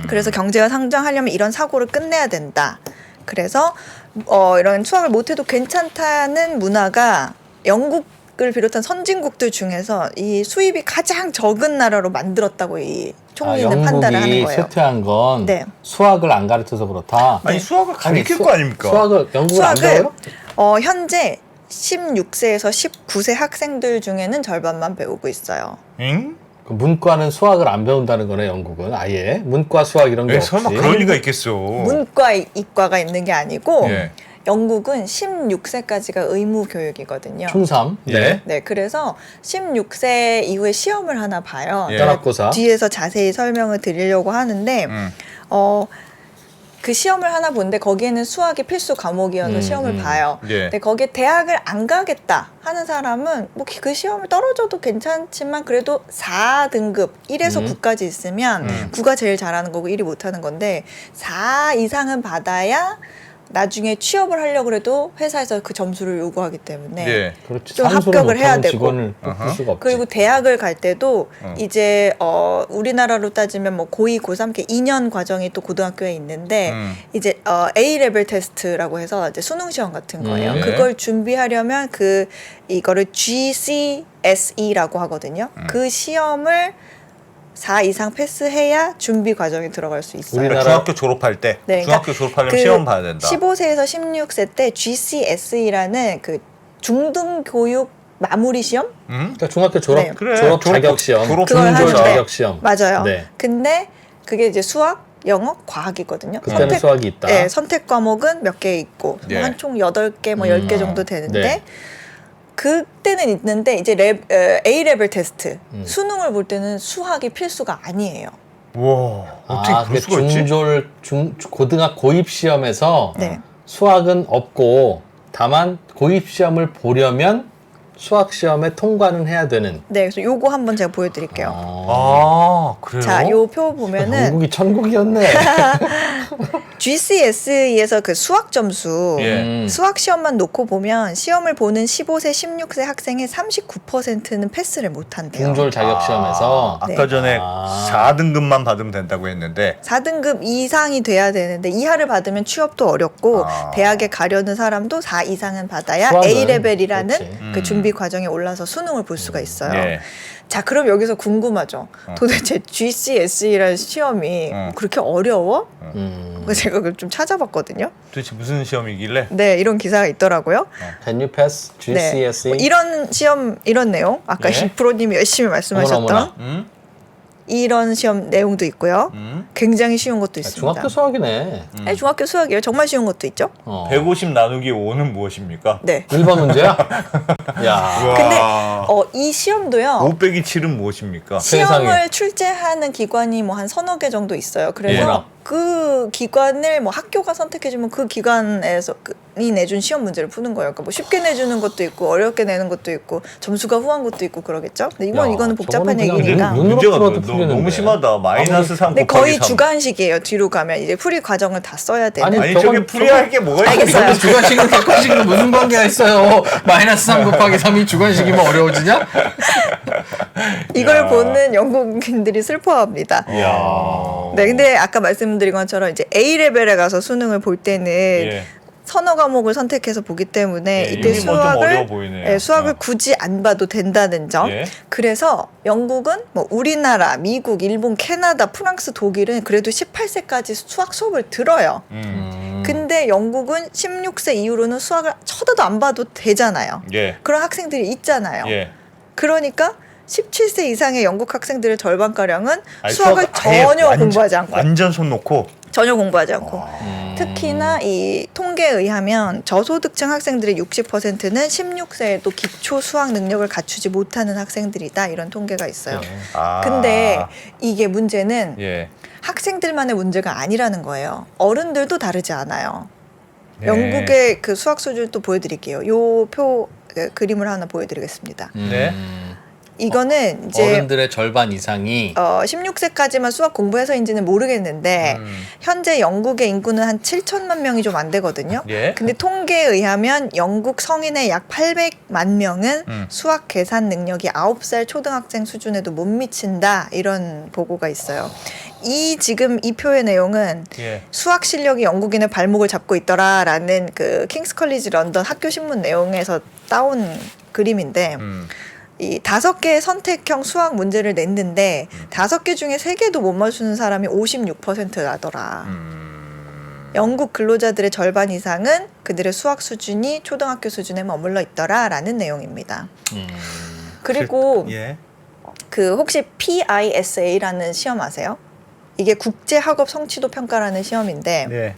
그래서 경제가 성장하려면 이런 사고를 끝내야 된다. 그래서 이런 수학을 못해도 괜찮다는 문화가 영국을 비롯한 선진국들 중에서 이 수입이 가장 적은 나라로 만들었다고 이 총리는 판단을 하는 영국이 거예요. 쇠퇴한 건 네. 수학을 안 가르쳐서 그렇다. 아니 수학을 가르칠 아니, 거 아닙니까? 수학을 영국을 안 수학을 배워요? 현재 16세에서 19세 학생들 중에는 절반만 배우고 있어요. 응? 그 문과는 수학을 안 배운다는 거네, 영국은. 아예 문과 수학 이런 게 없이. 설마 그럴 리가 있겠어. 문과 이과가 있는 게 아니고 예. 영국은 16세까지가 의무 교육이거든요. 중3. 예. 네, 그래서 16세 이후에 시험을 하나 봐요. 예. 연합고사. 뒤에서 자세히 설명을 드리려고 하는데 그 시험을 하나 보는데 거기에는 수학이 필수 과목이어서 시험을 봐요. 예. 근데 거기에 대학을 안 가겠다 하는 사람은 뭐 그 시험을 떨어져도 괜찮지만 그래도 4등급 1에서 9까지 있으면 9가 제일 잘하는 거고 1이 못하는 건데 4 이상은 받아야 나중에 취업을 하려고 해도 회사에서 그 점수를 요구하기 때문에 예. 그렇지. 좀 산수를 합격을 해야 못하는 되고. 직원을 뽑을 수가 없지. 그리고 대학을 갈 때도 이제 우리나라로 따지면 뭐 고2, 고3 이렇게 2년 과정이 또 고등학교에 있는데 이제 A 레벨 테스트라고 해서 이제 수능 시험 같은 거예요. 네. 그걸 준비하려면 이거를 GCSE라고 하거든요. 그 시험을 4 이상 패스해야 준비 과정에 들어갈 수 있어요. 그러니까 중학교 졸업할 때 네, 중학교 그러니까 졸업하려면 그 시험 봐야 된다. 15세에서 16세 때 GCSE라는 그 중등 교육 마무리 시험? 그러니까 중학교 졸업 네. 그래. 졸업 자격 시험, 졸업 그걸 중졸 하는데 자격 시험. 맞아요. 네. 근데 그게 이제 수학, 영어, 과학이거든요. 그때는 수학이 있다. 네, 선택 과목은 몇 개 있고 네. 한 총 8개 뭐 10개 정도 되는데 네. 그때는 있는데 이제 A 레벨 테스트 수능을 볼 때는 수학이 필수가 아니에요. 와 어떻게 그럴 그게 수가 있지? 고등학 고입 시험에서 네. 수학은 없고 다만 고입 시험을 보려면 수학 시험에 통과는 해야 되는. 네, 그래서 요거 한번 제가 보여드릴게요. 아 그래요? 자, 요 표 보면은 영국이 천국이었네. GCSE에서 그 수학 점수 예. 수학 시험만 놓고 보면 시험을 보는 15세, 16세 학생의 39%는 패스를 못 한대요. 중졸 자격 시험에서 아까 전에 아. 4등급만 받으면 된다고 했는데 4등급 이상이 돼야 되는데 이하를 받으면 취업도 어렵고 대학에 가려는 사람도 4 이상은 받아야 수학은 A 레벨이라는 그렇지. 그 준비 과정에 올라서 수능을 볼 수가 있어요. 예. 자, 그럼 여기서 궁금하죠. 도대체 GCSE라는 시험이 그렇게 어려워? 그래서 제가 그걸 좀 찾아봤거든요. 도대체 무슨 시험이길래? 네, 이런 기사가 있더라고요. Can you pass GCSE? 뭐 이런 시험, 이런 내용. 아까 예? 프로님이 열심히 말씀하셨던 어머나. 이런 시험 내용도 있고요. 굉장히 쉬운 것도 있습니다. 중학교 수학이네. 네, 중학교 수학이에요. 정말 쉬운 것도 있죠. 150 나누기 5는 무엇입니까? 네. 1번 문제야? 야. 우와. 근데 이 시험도요. 5 빼기 7은 무엇입니까? 시험을 세상에. 출제하는 기관이 뭐 한 서너 개 정도 있어요. 그래서 뭐나? 그 기관을 뭐 학교가 선택해주면 그 기관에서 이 내준 시험 문제를 푸는 거예요. 그러니까 뭐 쉽게 내주는 것도 있고 어렵게 내는 것도 있고 점수가 후한 것도 있고 그러겠죠. 근데 야, 이거는 복잡한 저거는 그냥 얘기니까. 눈으로 문제가 풀어도 너무 풀리는데. 심하다. 마이너스 3 근데 곱하기 거의 3. 주관식이에요. 뒤로 가면 이제 풀이 과정을 다 써야 되는. 아니, 아니 저건- 저게 풀이할 게 뭐가 알겠어요. 있어? 주관식은 객관식은 무슨 관계가 있어요? 마이너스 3 곱하기 3이 주관식이면 어려워지냐? 이걸 야. 보는 영국인들이 슬퍼합니다. 이야. 네, 근데 아까 말씀드린 것처럼 이제 A 레벨에 가서 수능을 볼 때는 예. 서너 과목을 선택해서 보기 때문에 예, 이때 이미 뭐좀 어려워 수학을 보이네요. 수학을 굳이 안 봐도 된다는 점. 예. 그래서 영국은 뭐 우리나라, 미국, 일본, 캐나다, 프랑스, 독일은 그래도 18세까지 수학 수업을 들어요. 근데 영국은 16세 이후로는 수학을 쳐다도 안 봐도 되잖아요. 예. 그런 학생들이 있잖아요. 예. 그러니까 17세 이상의 영국 학생들의 절반가량은 아니, 수학을 아예 전혀 공부하지 않고 완전 손 놓고. 전혀 공부하지 않고 특히나 이 통계에 의하면 저소득층 학생들의 60%는 16세에도 기초 수학 능력을 갖추지 못하는 학생들이다 이런 통계가 있어요. 아. 근데 이게 문제는 예. 학생들만의 문제가 아니라는 거예요. 어른들도 다르지 않아요. 네. 영국의 그 수학 수준을 또 보여드릴게요. 요 그림을 하나 보여드리겠습니다. 네. 이거는 이제 어른들의 절반 이상이 16세까지만 수학 공부해서인지는 모르겠는데 현재 영국의 인구는 한 7천만 명이 좀 안 되거든요. 예. 근데 통계에 의하면 영국 성인의 약 800만 명은 수학 계산 능력이 9살 초등학생 수준에도 못 미친다 이런 보고가 있어요. 지금 이 표의 내용은 예. 수학 실력이 영국인의 발목을 잡고 있더라라는 그 킹스 컬리지 런던 학교 신문 내용에서 따온 그림인데 이 5개의 선택형 수학 문제를 냈는데 5개 중에 3개도 못 맞추는 사람이 56%라더라. 영국 근로자들의 절반 이상은 그들의 수학 수준이 초등학교 수준에 머물러 있더라라는 내용입니다. 그리고 예. 그 혹시 PISA라는 시험 아세요? 이게 국제 학업 성취도 평가라는 시험인데 예.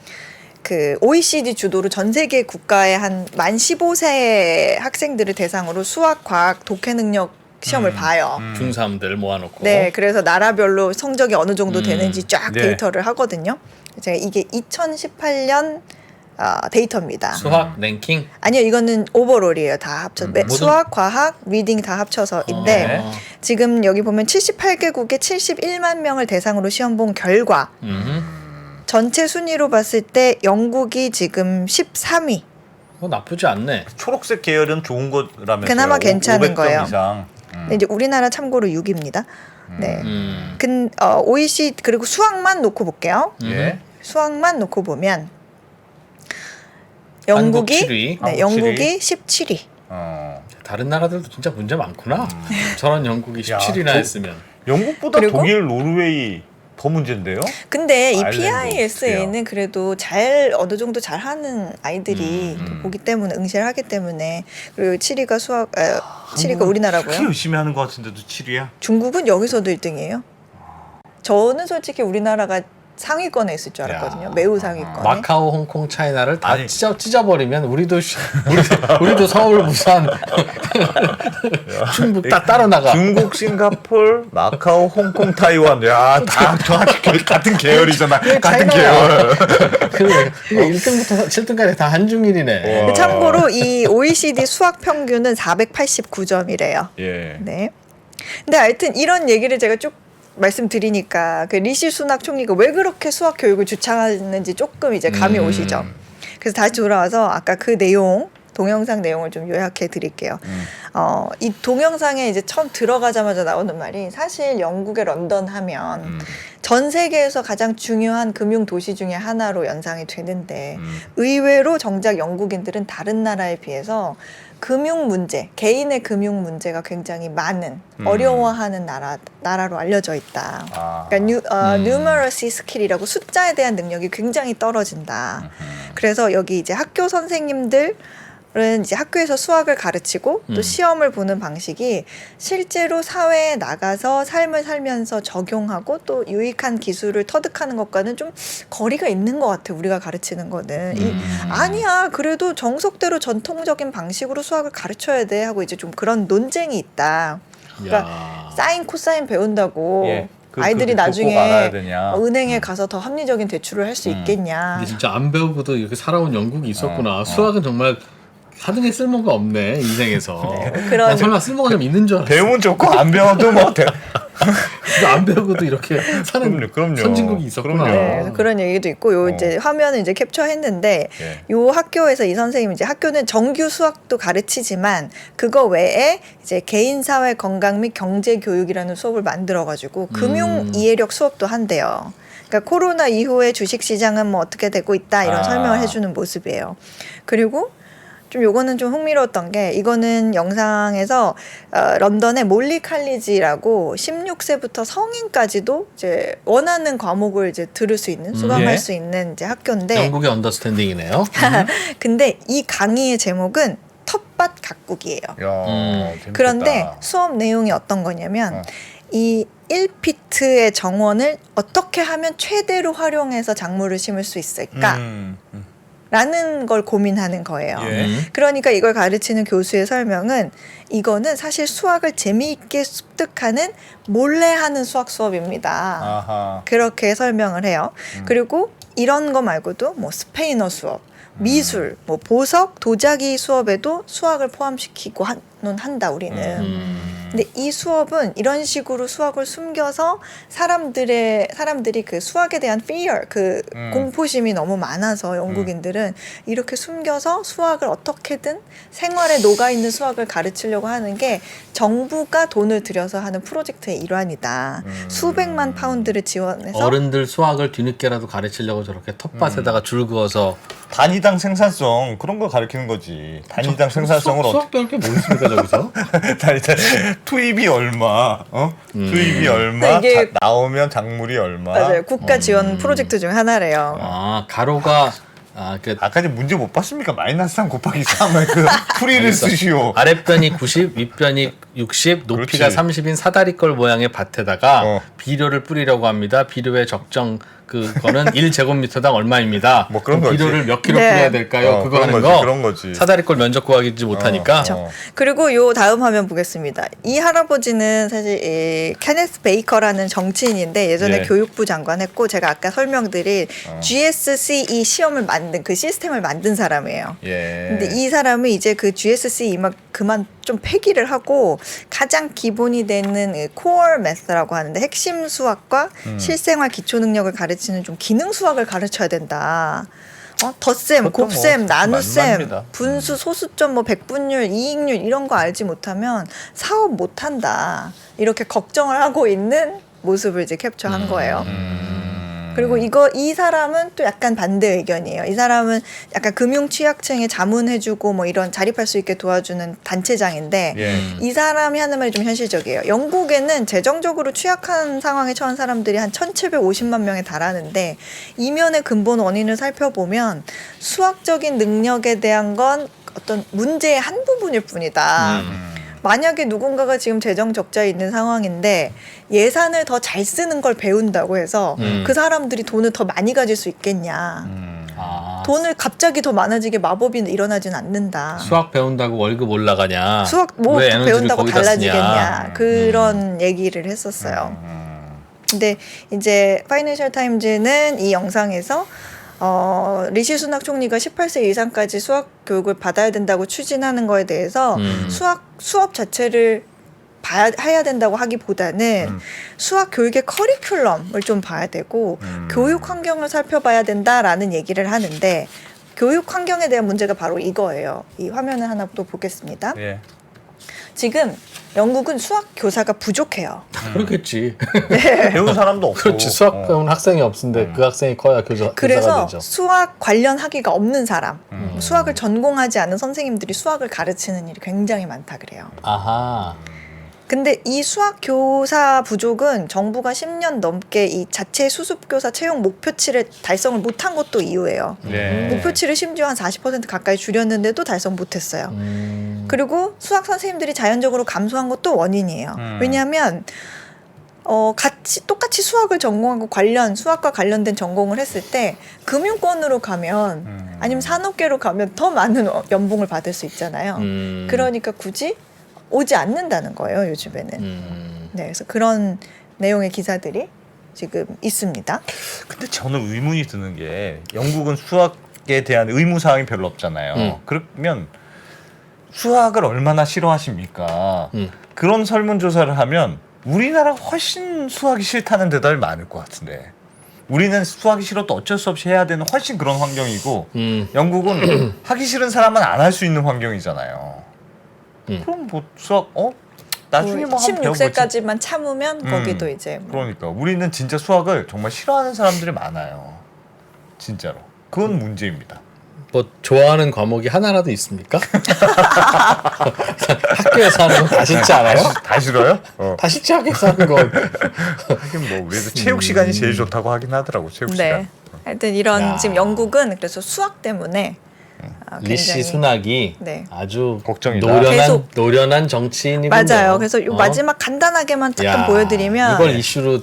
그 OECD 주도로 전 세계 국가의 한 만 15세 학생들을 대상으로 수학, 과학, 독해 능력 시험을 봐요. 중3들 모아놓고 네, 그래서 나라별로 성적이 어느 정도 되는지 쫙 네. 데이터를 하거든요. 제가 이게 2018년 데이터입니다. 수학 랭킹 아니요, 이거는 오버롤이에요. 다 합쳐. 모든- 수학, 과학, 리딩 다 합쳐서인데 네. 지금 여기 보면 78개국의 71만 명을 대상으로 시험 본 결과 전체 순위로 봤을 때 영국이 지금 13위. 나쁘지 않네. 초록색 계열은 좋은 거라면서요. 그나마 괜찮은 500점 거예요. 이상. 근데 이제 우리나라 참고로 6위입니다. 네. 음. OECD 그리고 수학만 놓고 볼게요. 예. 수학만 놓고 보면 한국 영국이 7위. 네, 한국 영국이 17위. 다른 나라들도 진짜 문제 많구나. 저런 영국이 야, 17위나 했으면. 영국보다 그리고- 독일, 노르웨이 더 문제인데요? 근데 이 아일랜드 PISA는 그래도 어느 정도 잘하는 아이들이 또 보기 때문에 응시를 하기 때문에 그리고 7위가 7위가 우리나라고요. 그렇게 열심히 하는 것 같은데도 7위야? 중국은 여기서도 1등이에요. 저는 솔직히 우리나라가 상위권에 있을 줄 알았거든요. 야. 매우 상위권에. 마카오, 홍콩, 차이나를 다 아니. 찢어버리면 우리도 서울, 부산, 중국 다 따라 나가. 중국, 싱가폴, 마카오, 홍콩, 타이완. 야, 다 같은 계열이잖아. 같은 계열. 그래. 1등부터 7등까지 다 한중일이네. 와. 참고로 이 OECD 수학 평균은 489점이래요. 예. 네. 근데 하여튼 이런 얘기를 제가 쭉 말씀드리니까 그 리시 수낙 총리가 왜 그렇게 수학 교육을 주창하는지 조금 이제 감이 오시죠. 그래서 다시 돌아와서 아까 그 내용 동영상 내용을 좀 요약해 드릴게요. 이 동영상에 이제 처음 들어가자마자 나오는 말이 사실 영국의 런던 하면 전 세계에서 가장 중요한 금융 도시 중에 하나로 연상이 되는데 의외로 정작 영국인들은 다른 나라에 비해서 금융 문제, 개인의 금융 문제가 굉장히 많은 어려워하는 나라로 알려져 있다. 아. 그러니까 numeracy skill이라고 숫자에 대한 능력이 굉장히 떨어진다. 그래서 여기 이제 학교 선생님들 은 이제 학교에서 수학을 가르치고 또 시험을 보는 방식이 실제로 사회에 나가서 삶을 살면서 적용하고 또 유익한 기술을 터득하는 것과는 좀 거리가 있는 것 같아. 우리가 가르치는 거는 아니야. 그래도 정석대로 전통적인 방식으로 수학을 가르쳐야 돼 하고 이제 좀 그런 논쟁이 있다. 그러니까 야. 사인 코사인 배운다고 예. 아이들이 그거 꼭 알아야 나중에 되냐. 은행에 가서 더 합리적인 대출을 할 수 있겠냐. 근데 진짜 안 배우고도 이렇게 살아온 영국이 있었구나. 수학은 정말 하등에 쓸모가 없네 인생에서. 그런- 난 설마 쓸모가 좀 있는 줄 알았어. 배우면 좋고 안 배워도 뭐 근데 안 배우고도 이렇게 사는 그럼요. 선진국이 있었구나. 그럼요. 네, 그래서 그런 얘기도 있고 요 이제 화면을 이제 캡처했는데 예. 요 학교에서 이 선생님이 이제 학교는 정규 수학도 가르치지만 그거 외에 이제 개인 사회 건강 및 경제 교육이라는 수업을 만들어 가지고 금융 이해력 수업도 한대요. 그러니까 코로나 이후에 주식 시장은 뭐 어떻게 되고 있다 이런 설명을 해주는 모습이에요. 그리고 좀 요거는 좀 흥미로웠던 게 이거는 영상에서 런던의 몰리 칼리지라고 16세부터 성인까지도 이제 원하는 과목을 이제 들을 수 있는 수강할 예. 수 있는 이제 학교인데 영국의 언더스탠딩이네요. 근데 이 강의의 제목은 텃밭 가꾸기예요. 재밌겠다. 그런데 수업 내용이 어떤 거냐면 이 1피트의 정원을 어떻게 하면 최대로 활용해서 작물을 심을 수 있을까? 라는 걸 고민하는 거예요. 예. 그러니까 이걸 가르치는 교수의 설명은 이거는 사실 수학을 재미있게 습득하는 몰래 하는 수학 수업입니다. 아하. 그렇게 설명을 해요. 그리고 이런 거 말고도 뭐 스페인어 수업, 미술, 뭐 보석, 도자기 수업에도 수학을 포함시키고 한다 우리는. 근데 이 수업은 이런 식으로 수학을 숨겨서 사람들이 그 수학에 대한 fear, 그 공포심이 너무 많아서 영국인들은 이렇게 숨겨서 수학을 어떻게든 생활에 녹아 있는 수학을 가르치려고 하는 게 정부가 돈을 들여서 하는 프로젝트의 일환이다. 수백만 파운드를 지원해서 어른들 수학을 뒤늦게라도 가르치려고 저렇게 텃밭에다가 줄 그어서 단위당 생산성 그런 걸 가르치는 거지. 단위당 생산성을 수학 배울 게 뭐 있습니까 저기서? 단위당 투입이 얼마, 투입이 얼마, 이게- 나오면 작물이 얼마. 맞아요. 국가 지원 프로젝트 중 하나래요. 아 가로가 아까 전에 문제 못 봤습니까? 마이너스 3 곱하기 3을 그 풀이를 쓰시오. 아랫변이 90, 윗변이 60, 높이가 그렇지. 30인 사다리꼴 모양의 밭에다가 어. 비료를 뿌리려고 합니다. 비료의 적정 그거는 1제곱미터당 얼마입니다. 뭐 그런 거지. 비료를 몇 킬로 네. 뿌려야 될까요? 그거 그런 하는 거지, 거. 그런 거지. 사다리꼴 면적 구하지 못하니까. 어. 그리고 요 다음 화면 보겠습니다. 이 할아버지는 사실 이 케네스 베이커라는 정치인인데 예전에 예. 교육부 장관 했고 제가 아까 설명드린 GSCE 시험을 만든 그 시스템을 만든 사람이에요. 예. 근데 이 사람은 이제 그 GSCE 막 그만 좀 폐기를 하고 가장 기본이 되는 코어 매스라고 하는데 핵심 수학과 실생활 기초 능력을 가르치는 좀 기능 수학을 가르쳐야 된다. 덧셈, 그것도 곱셈, 뭐 나눗셈, 만만합니다. 분수, 소수점, 뭐 백분율, 이익률 이런 거 알지 못하면 사업 못 한다. 이렇게 걱정을 하고 있는 모습을 이제 캡처한 거예요. 그리고 이 사람은 또 약간 반대 의견이에요. 이 사람은 약간 금융 취약층에 자문해주고 뭐 이런 자립할 수 있게 도와주는 단체장인데 예. 이 사람이 하는 말이 좀 현실적이에요. 영국에는 재정적으로 취약한 상황에 처한 사람들이 한 1,750만 명에 달하는데 이면의 근본 원인을 살펴보면 수학적인 능력에 대한 건 어떤 문제의 한 부분일 뿐이다. 만약에 누군가가 지금 재정 적자에 있는 상황인데 예산을 더 잘 쓰는 걸 배운다고 해서 그 사람들이 돈을 더 많이 가질 수 있겠냐. 돈을 갑자기 더 많아지게 마법이 일어나진 않는다. 수학 배운다고 월급 올라가냐? 수학 뭐 왜 에너지를 배운다고 거기다 달라지겠냐. 쓰냐? 그런 얘기를 했었어요. 근데 이제 파이낸셜 타임즈는 이 영상에서 리시 수낙 총리가 18세 이상까지 수학 교육을 받아야 된다고 추진하는 거에 대해서 수업 자체를 해야 된다고 하기보다는 수학 교육의 커리큘럼을 좀 봐야 되고 교육 환경을 살펴봐야 된다라는 얘기를 하는데 교육 환경에 대한 문제가 바로 이거예요. 이 화면을 하나 또 보겠습니다. 예. 지금 영국은 수학 교사가 부족해요. 그렇겠지. 배운 사람도 없고. 그렇지. 수학 배운 학생이 없는데 그 학생이 커야 교사가 그래서 되죠. 수학 관련 학위가 없는 사람, 수학을 전공하지 않은 선생님들이 수학을 가르치는 일이 굉장히 많다 그래요. 아하. 근데 이 수학 교사 부족은 정부가 10년 넘게 이 자체 수습교사 채용 목표치를 달성을 못한 것도 이유예요. 예. 목표치를 심지어 한 40% 가까이 줄였는데도 달성 못했어요. 그리고 수학 선생님들이 자연적으로 감소한 것도 원인이에요. 왜냐하면 똑같이 수학을 전공하고 수학과 관련된 전공을 했을 때 금융권으로 가면 아니면 산업계로 가면 더 많은 연봉을 받을 수 있잖아요. 그러니까 굳이 오지 않는다는 거예요, 요즘에는. 네, 그래서 그런 내용의 기사들이 지금 있습니다. 근데 저는 의문이 드는 게 영국은 수학에 대한 의무 사항이 별로 없잖아요. 그러면 수학을 얼마나 싫어하십니까? 그런 설문조사를 하면 우리나라 훨씬 수학이 싫다는 대답이 많을 것 같은데 우리는 수학이 싫어도 어쩔 수 없이 해야 되는 훨씬 그런 환경이고 영국은 하기 싫은 사람은 안 할 수 있는 환경이잖아요. 그럼 뭐 수학 나중에 뭐 한번 배워보지. 16세까지만 참으면 거기도 이제 뭐. 그러니까 우리는 진짜 수학을 정말 싫어하는 사람들이 많아요. 진짜로. 그건 문제입니다. 뭐 좋아하는 과목이 하나라도 있습니까? 학교에서 하는 건 다 싫지 않아요? 다 싫어요? 다 싫지 학교에서 하는 건. 하긴 뭐 우리도 체육 시간이 제일 좋다고 하긴 하더라고. 체육 네. 시간. 하여튼 이런 야. 지금 영국은 그래서 수학 때문에 리시 굉장히 수낙이 네. 아주 걱정이다. 계속. 노련한 정치인이군요. 맞아요. 그래서 요 마지막 간단하게만 조금 야, 보여드리면 이걸 이슈로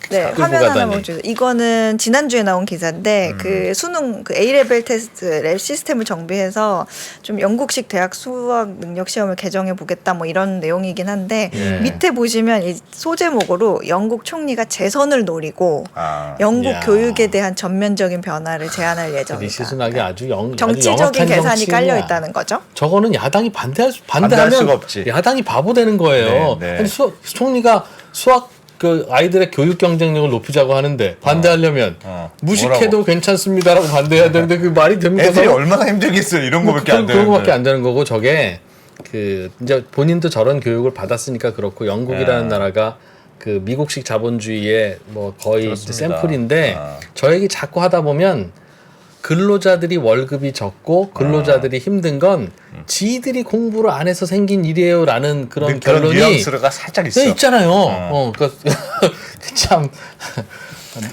네, 끌고 화면 하나 가다니. 보여주세요. 이거는 지난주에 나온 기사인데 그 수능 그 A레벨 테스트 랩 시스템을 정비해서 좀 영국식 대학 수학 능력 시험을 개정해 보겠다 뭐 이런 내용이긴 한데 예. 밑에 보시면 이 소제목으로 영국 총리가 재선을 노리고 아, 영국 이야. 교육에 대한 전면적인 변화를 제안할 리시 예정이다. 수낙이 아주 정치적인 영악한 계산이 정치인이야. 깔려 있다는 거죠. 저거는 야당이 반대할 반대하면 수가 없지. 야당이 바보 되는 거예요. 네, 네. 아니, 총리가 수학 그 아이들의 교육 경쟁력을 높이자고 하는데 반대하려면 무식해도 뭐라고? 괜찮습니다라고 반대해야 되는데 그 말이 됩니까? 애들이 얼마나 힘들겠어요. 이런 거밖에 안 그런 되는데. 거밖에 안 되는 거고 저게 그 이제 본인도 저런 교육을 받았으니까 그렇고 영국이라는 나라가 그 미국식 자본주의의 뭐 거의 그렇습니다. 샘플인데 저 얘기 자꾸 하다 보면 근로자들이 월급이 적고 근로자들이 힘든 건 지들이 공부를 안 해서 생긴 일이에요라는 그런 그런 결론이 뉘앙스가 살짝 있어. 네, 있잖아요. 그러니까 참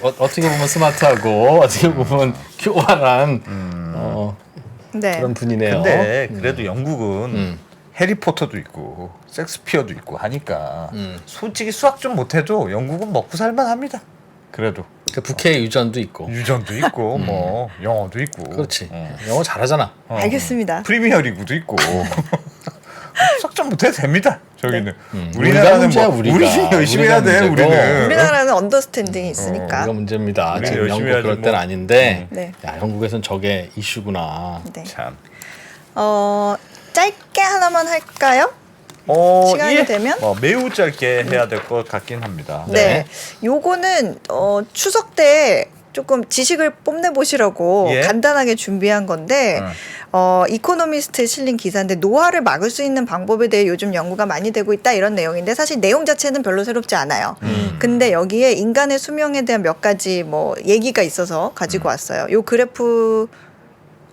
어떻게 보면 스마트하고 어떻게 보면 교활한 네. 그런 분이네요. 근데 그래도 영국은 음. 해리포터도 있고 섹스피어도 있고 하니까 솔직히 수학 좀 못해도 영국은 먹고 살만합니다. 그래도 그 북해 유전도 있고. 유전도 있고 뭐 영어도 있고. 그렇지. 영어 잘하잖아. 알겠습니다. 프리미어리그도 있고. 수학 좀 못해도 됩니다. 저기는 우리가 우리나라는 문제야, 뭐 우리가. 우리 열심히 우리가 해야 돼. 문제고. 우리는 우리나라는 언더스탠딩이 있으니까. 우리가 문제입니다. 우리 지금 열심히 영국 해야지 그럴 뭐. 때는 아닌데 네. 야, 영국에선 저게 이슈구나. 네. 참. 짧게 하나만 할까요? 시간이 예. 되면? 매우 짧게 해야 될 것 같긴 합니다. 네. 요거는 추석 때 조금 지식을 뽐내 보시라고 예. 간단하게 준비한 건데 이코노미스트에 실린 기사인데 노화를 막을 수 있는 방법에 대해 요즘 연구가 많이 되고 있다 이런 내용인데 사실 내용 자체는 별로 새롭지 않아요. 근데 여기에 인간의 수명에 대한 몇 가지 뭐 얘기가 있어서 가지고 왔어요. 요 그래프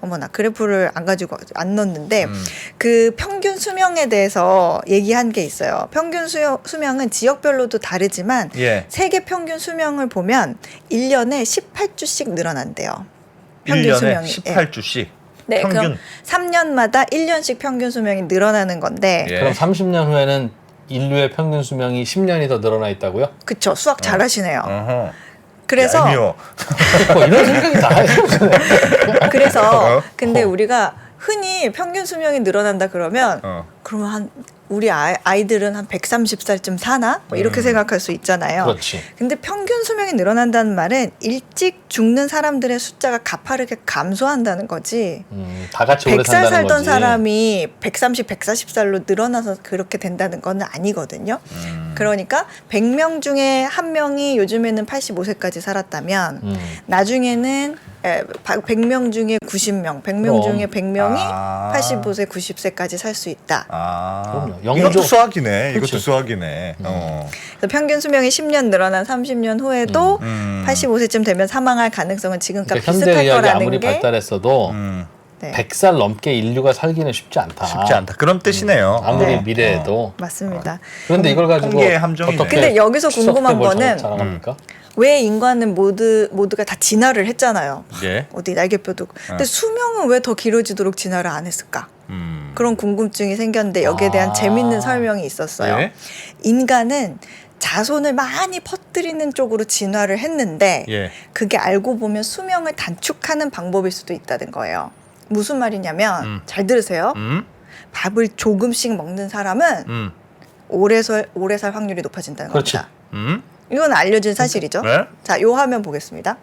어머나 그래프를 안 넣었는데 그 평균 수명에 대해서 얘기한 게 있어요. 평균 수명은 지역별로도 다르지만 예. 세계 평균 수명을 보면 1년에 18주씩 늘어난대요. 평균 1년에 수명이. 18주씩. 네, 평균. 그럼 3년마다 1년씩 평균 수명이 늘어나는 건데 예. 그럼 30년 후에는 인류의 평균 수명이 10년이 더 늘어나 있다고요? 그쵸 수학 잘하시네요. 어허. 그래서 얄미워. 뭐 이런 생각이 다 해요. 그래서 근데 우리가 흔히 평균 수명이 늘어난다 그러면 그러면 한 우리 아이들은 한 130살쯤 사나? 뭐 이렇게 생각할 수 있잖아요. 그렇지. 근데 평균 수명이 늘어난다는 말은 일찍 죽는 사람들의 숫자가 가파르게 감소한다는 거지. 다 같이 오래 100살 산다는 살던 거지. 사람이 130, 140살로 늘어나서 그렇게 된다는 건 아니거든요. 그러니까 100명 중에 한 명이 요즘에는 85세까지 살았다면 나중에는 100명 중에 90명, 100명 그럼. 중에 100명이 아. 85세, 90세까지 살 수 있다. 그럼요. 이것도 영조- 수학이네. 이것도 그치. 수학이네. 그래서 평균 수명이 10년 늘어난 30년 후에도 85세쯤 되면 사망할 가능성은 지금과 그러니까 비슷할 현대의학이 거라는 아무리 게 발달했어도 네. 100살 넘게 인류가 살기는 쉽지 않다. 쉽지 않다. 그런 뜻이네요. 아무리 네. 미래에도. 맞습니다. 그런데 이걸 가지고 통계의 함정이네. 어떻게 근데 여기서 추석 때 궁금한 뭘 거는 자랑합니까? 왜 인간은 모두가 다 진화를 했잖아요. 예. 어디 날개뼈도. 근데 수명은 왜 더 길어지도록 진화를 안 했을까? 그런 궁금증이 생겼는데 여기에 대한 재밌는 설명이 있었어요. 예? 인간은 자손을 많이 퍼뜨리는 쪽으로 진화를 했는데 예. 그게 알고 보면 수명을 단축하는 방법일 수도 있다는 거예요. 무슨 말이냐면 잘 들으세요. 밥을 조금씩 먹는 사람은 오래 살 확률이 높아진다는 그렇지. 겁니다. 이건 알려진 사실이죠. 네? 자, 요 화면 보겠습니다.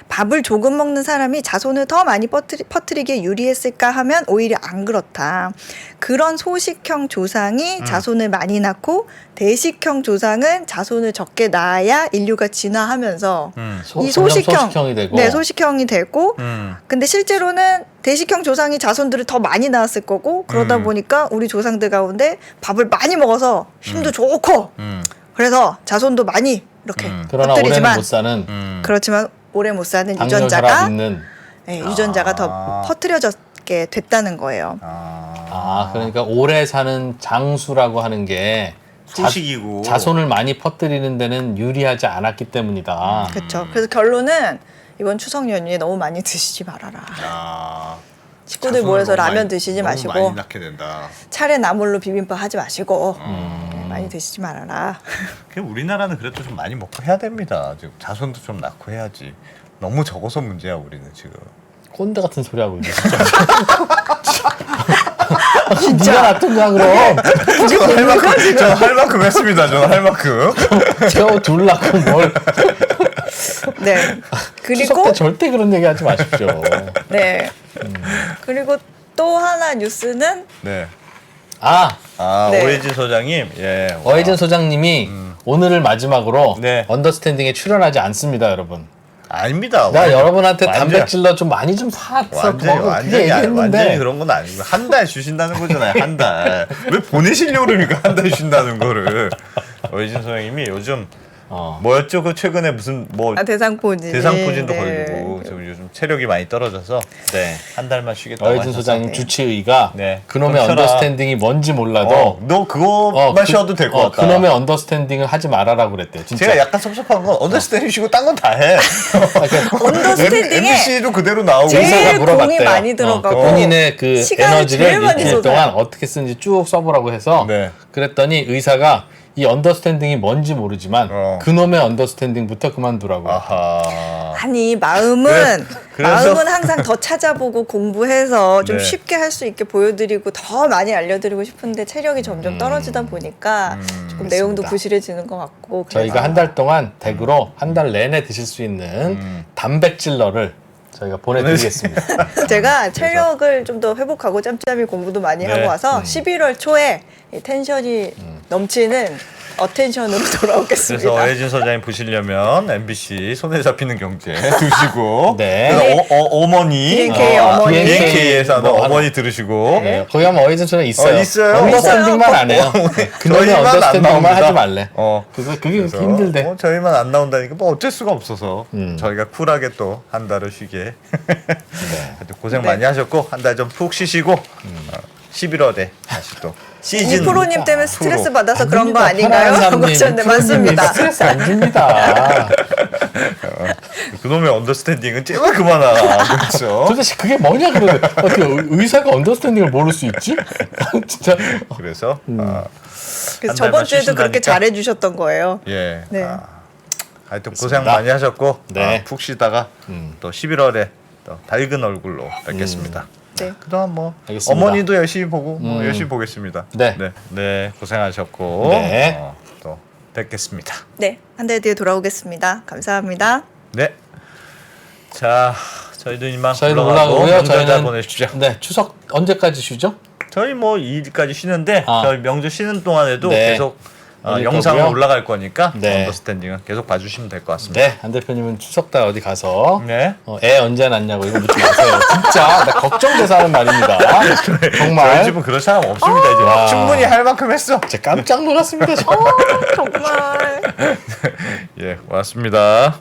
밥을 조금 먹는 사람이 자손을 더 많이 퍼뜨리기에 유리했을까 하면 오히려 안 그렇다. 그런 소식형 조상이 자손을 많이 낳고 대식형 조상은 자손을 적게 낳아야 인류가 진화하면서 이 소식형이 되고. 네, 소식형이 되고 근데 실제로는 대식형 조상이 자손들을 더 많이 낳았을 거고 그러다 보니까 우리 조상들 가운데 밥을 많이 먹어서 힘도 좋고 그래서 자손도 많이 이렇게 그러나 올해는 퍼뜨리지만 못 사는 그렇지만 오래 못 사는 당뇨 혈압 유전자가 있는. 네, 유전자가 더 퍼뜨려졌게 됐다는 거예요. 그러니까 오래 사는 장수라고 하는 게 소식이고 자손을 많이 퍼뜨리는 데는 유리하지 않았기 때문이다. 그렇죠. 그래서 결론은 이번 추석 연휴에 너무 많이 드시지 말아라. 식구들 모여서 라면 드시지 너무 마시고 많이 낳게 된다. 차례 나물로 비빔밥 하지 마시고 네, 많이 드시지 말아라. 우리나라는 그래도 좀 많이 먹고 해야 됩니다. 지금 자손도 좀 낳고 해야지. 너무 적어서 문제야 우리는 지금. 꼰대 같은 소리 하고 있네. 진짜. 네가 놔둔 거야 그럼. 저는 할 만큼 했습니다. 저는 할 만큼. 저 둘 낳고 뭘. 네. 추석 그리고 때 절대 그런 얘기 하지 마십시오. 네. 그리고 또 하나 뉴스는 네. 네. 오해진 소장님. 예. 와. 어혜진 소장님이 오늘을 마지막으로 네. 언더스탠딩에 출연하지 않습니다, 여러분. 아닙니다. 나 여러분한테 완전- 단백질러 좀 많이 좀 사서 그게 얘기했는데 완전히 그런 건 아니고 한 달 주신다는 거잖아요. 한 달. 왜 보내시려고 그러니까 한 달 주신다는 거를. 오해진 소장님이 요즘 뭐였죠? 그 최근에 무슨 뭐 대상포진. 대상포진도 네. 걸리고 지금 요즘 체력이 많이 떨어져서 한 달만 쉬겠다고 어혜진 하셔서. 소장님 주치의가 네. 그놈의 그럼 쉬어라. 언더스탠딩이 뭔지 몰라도 너 그거만 쉬어도 될 것 같다. 그놈의 언더스탠딩을 하지 말아라고 그랬대요. 진짜. 제가 약간 섭섭한 건 언더스탠딩 쉬고 딴 건 다 해. 언더스탠딩에 MBC도 그대로 나오고. 제일 의사가 물어봤대요. 공이 많이 들어가고 본인의 그 시간을 제일 에너지를 많이 일주일 쏟아요. 동안 어떻게 쓰는지 쭉 써보라고 해서 네. 그랬더니 의사가 이 언더스탠딩이 뭔지 모르지만 그놈의 언더스탠딩부터 그만두라고. 아하. 아니 마음은 그래서- 마음은 항상 더 찾아보고 공부해서 좀 네. 쉽게 할 수 있게 보여드리고 더 많이 알려드리고 싶은데 체력이 점점 떨어지다 보니까 조금 내용도 부실해지는 것 같고 저희가 그래서 한 달 동안 댁으로 한 달 내내 드실 수 있는 단백질러를 저희가 보내드리겠습니다. 제가 체력을 좀 더 회복하고 짬짬이 공부도 많이 네. 하고 와서 11월 초에 이 텐션이 넘치는 어텐션으로 돌아오겠습니다. 그래서 어혜진 소장님 보시려면 MBC 손에 잡히는 경제 두시고 네. 그래서 어머니 BNK 어머니. BNK에서 하는 뭐 어머니 들으시고 네, 거기 하면 어이든 소장 있어요. 있어요. 언더스탠딩만 안 해요. 그놈의 저희만 안 언더스탠딩만 나옵니다. 하지 말래. 그게 그래서 힘들대. 저희만 안 나온다니까 뭐 어쩔 수가 없어서 저희가 쿨하게 또 한 달을 쉬게 하여튼 고생 많이 하셨고 한 달 좀 푹 쉬시고 11월에 다시 또 시즌 이 프로님 때문에 스트레스 프로. 받아서 안 그런 거 됩니다. 아닌가요? 편안한 하고 하셨는데 사람님, 맞습니다. 스트레스 안 줍니다. 그놈의 언더스탠딩은 제발 그만하라. 그렇죠. 도대체 그게 뭐냐 그러네. 어떻게 의사가 언더스탠딩을 모를 수 있지? 진짜. 그래서 그래서 한 저번 달만 주에도 그렇게 쉬신다니까. 잘해주셨던 거예요. 예. 네. 하여튼 고생 많이 하셨고 네. 푹 쉬다가 또 11월에 또 밝은 얼굴로 뵙겠습니다. 네. 그동안 뭐 알겠습니다. 어머니도 열심히 보고 뭐 열심히 보겠습니다. 네. 네, 고생하셨고 네. 또 뵙겠습니다. 네, 한 달 뒤에 돌아오겠습니다. 감사합니다. 네. 자, 저희도 이만 저희도 올라가고 올라가고요. 명절 잘 저희는 보내십시오. 네 추석 언제까지 쉬죠? 저희 뭐 2일까지 쉬는데 저희 명절 쉬는 동안에도 네. 계속 올릴 영상은 거고요. 올라갈 거니까 네. 언더스탠딩은 계속 봐주시면 될 것 같습니다. 네, 안 대표님은 추석 때 어디 가서 네. 애 언제 낳냐고 이거 묻지 마세요. 진짜 나 걱정돼서 하는 말입니다. 저희 정말 집은 그런 사람 없습니다. 이제 와. 충분히 할 만큼 했어. 진짜 깜짝 놀랐습니다. 정말. 예, 고맙습니다.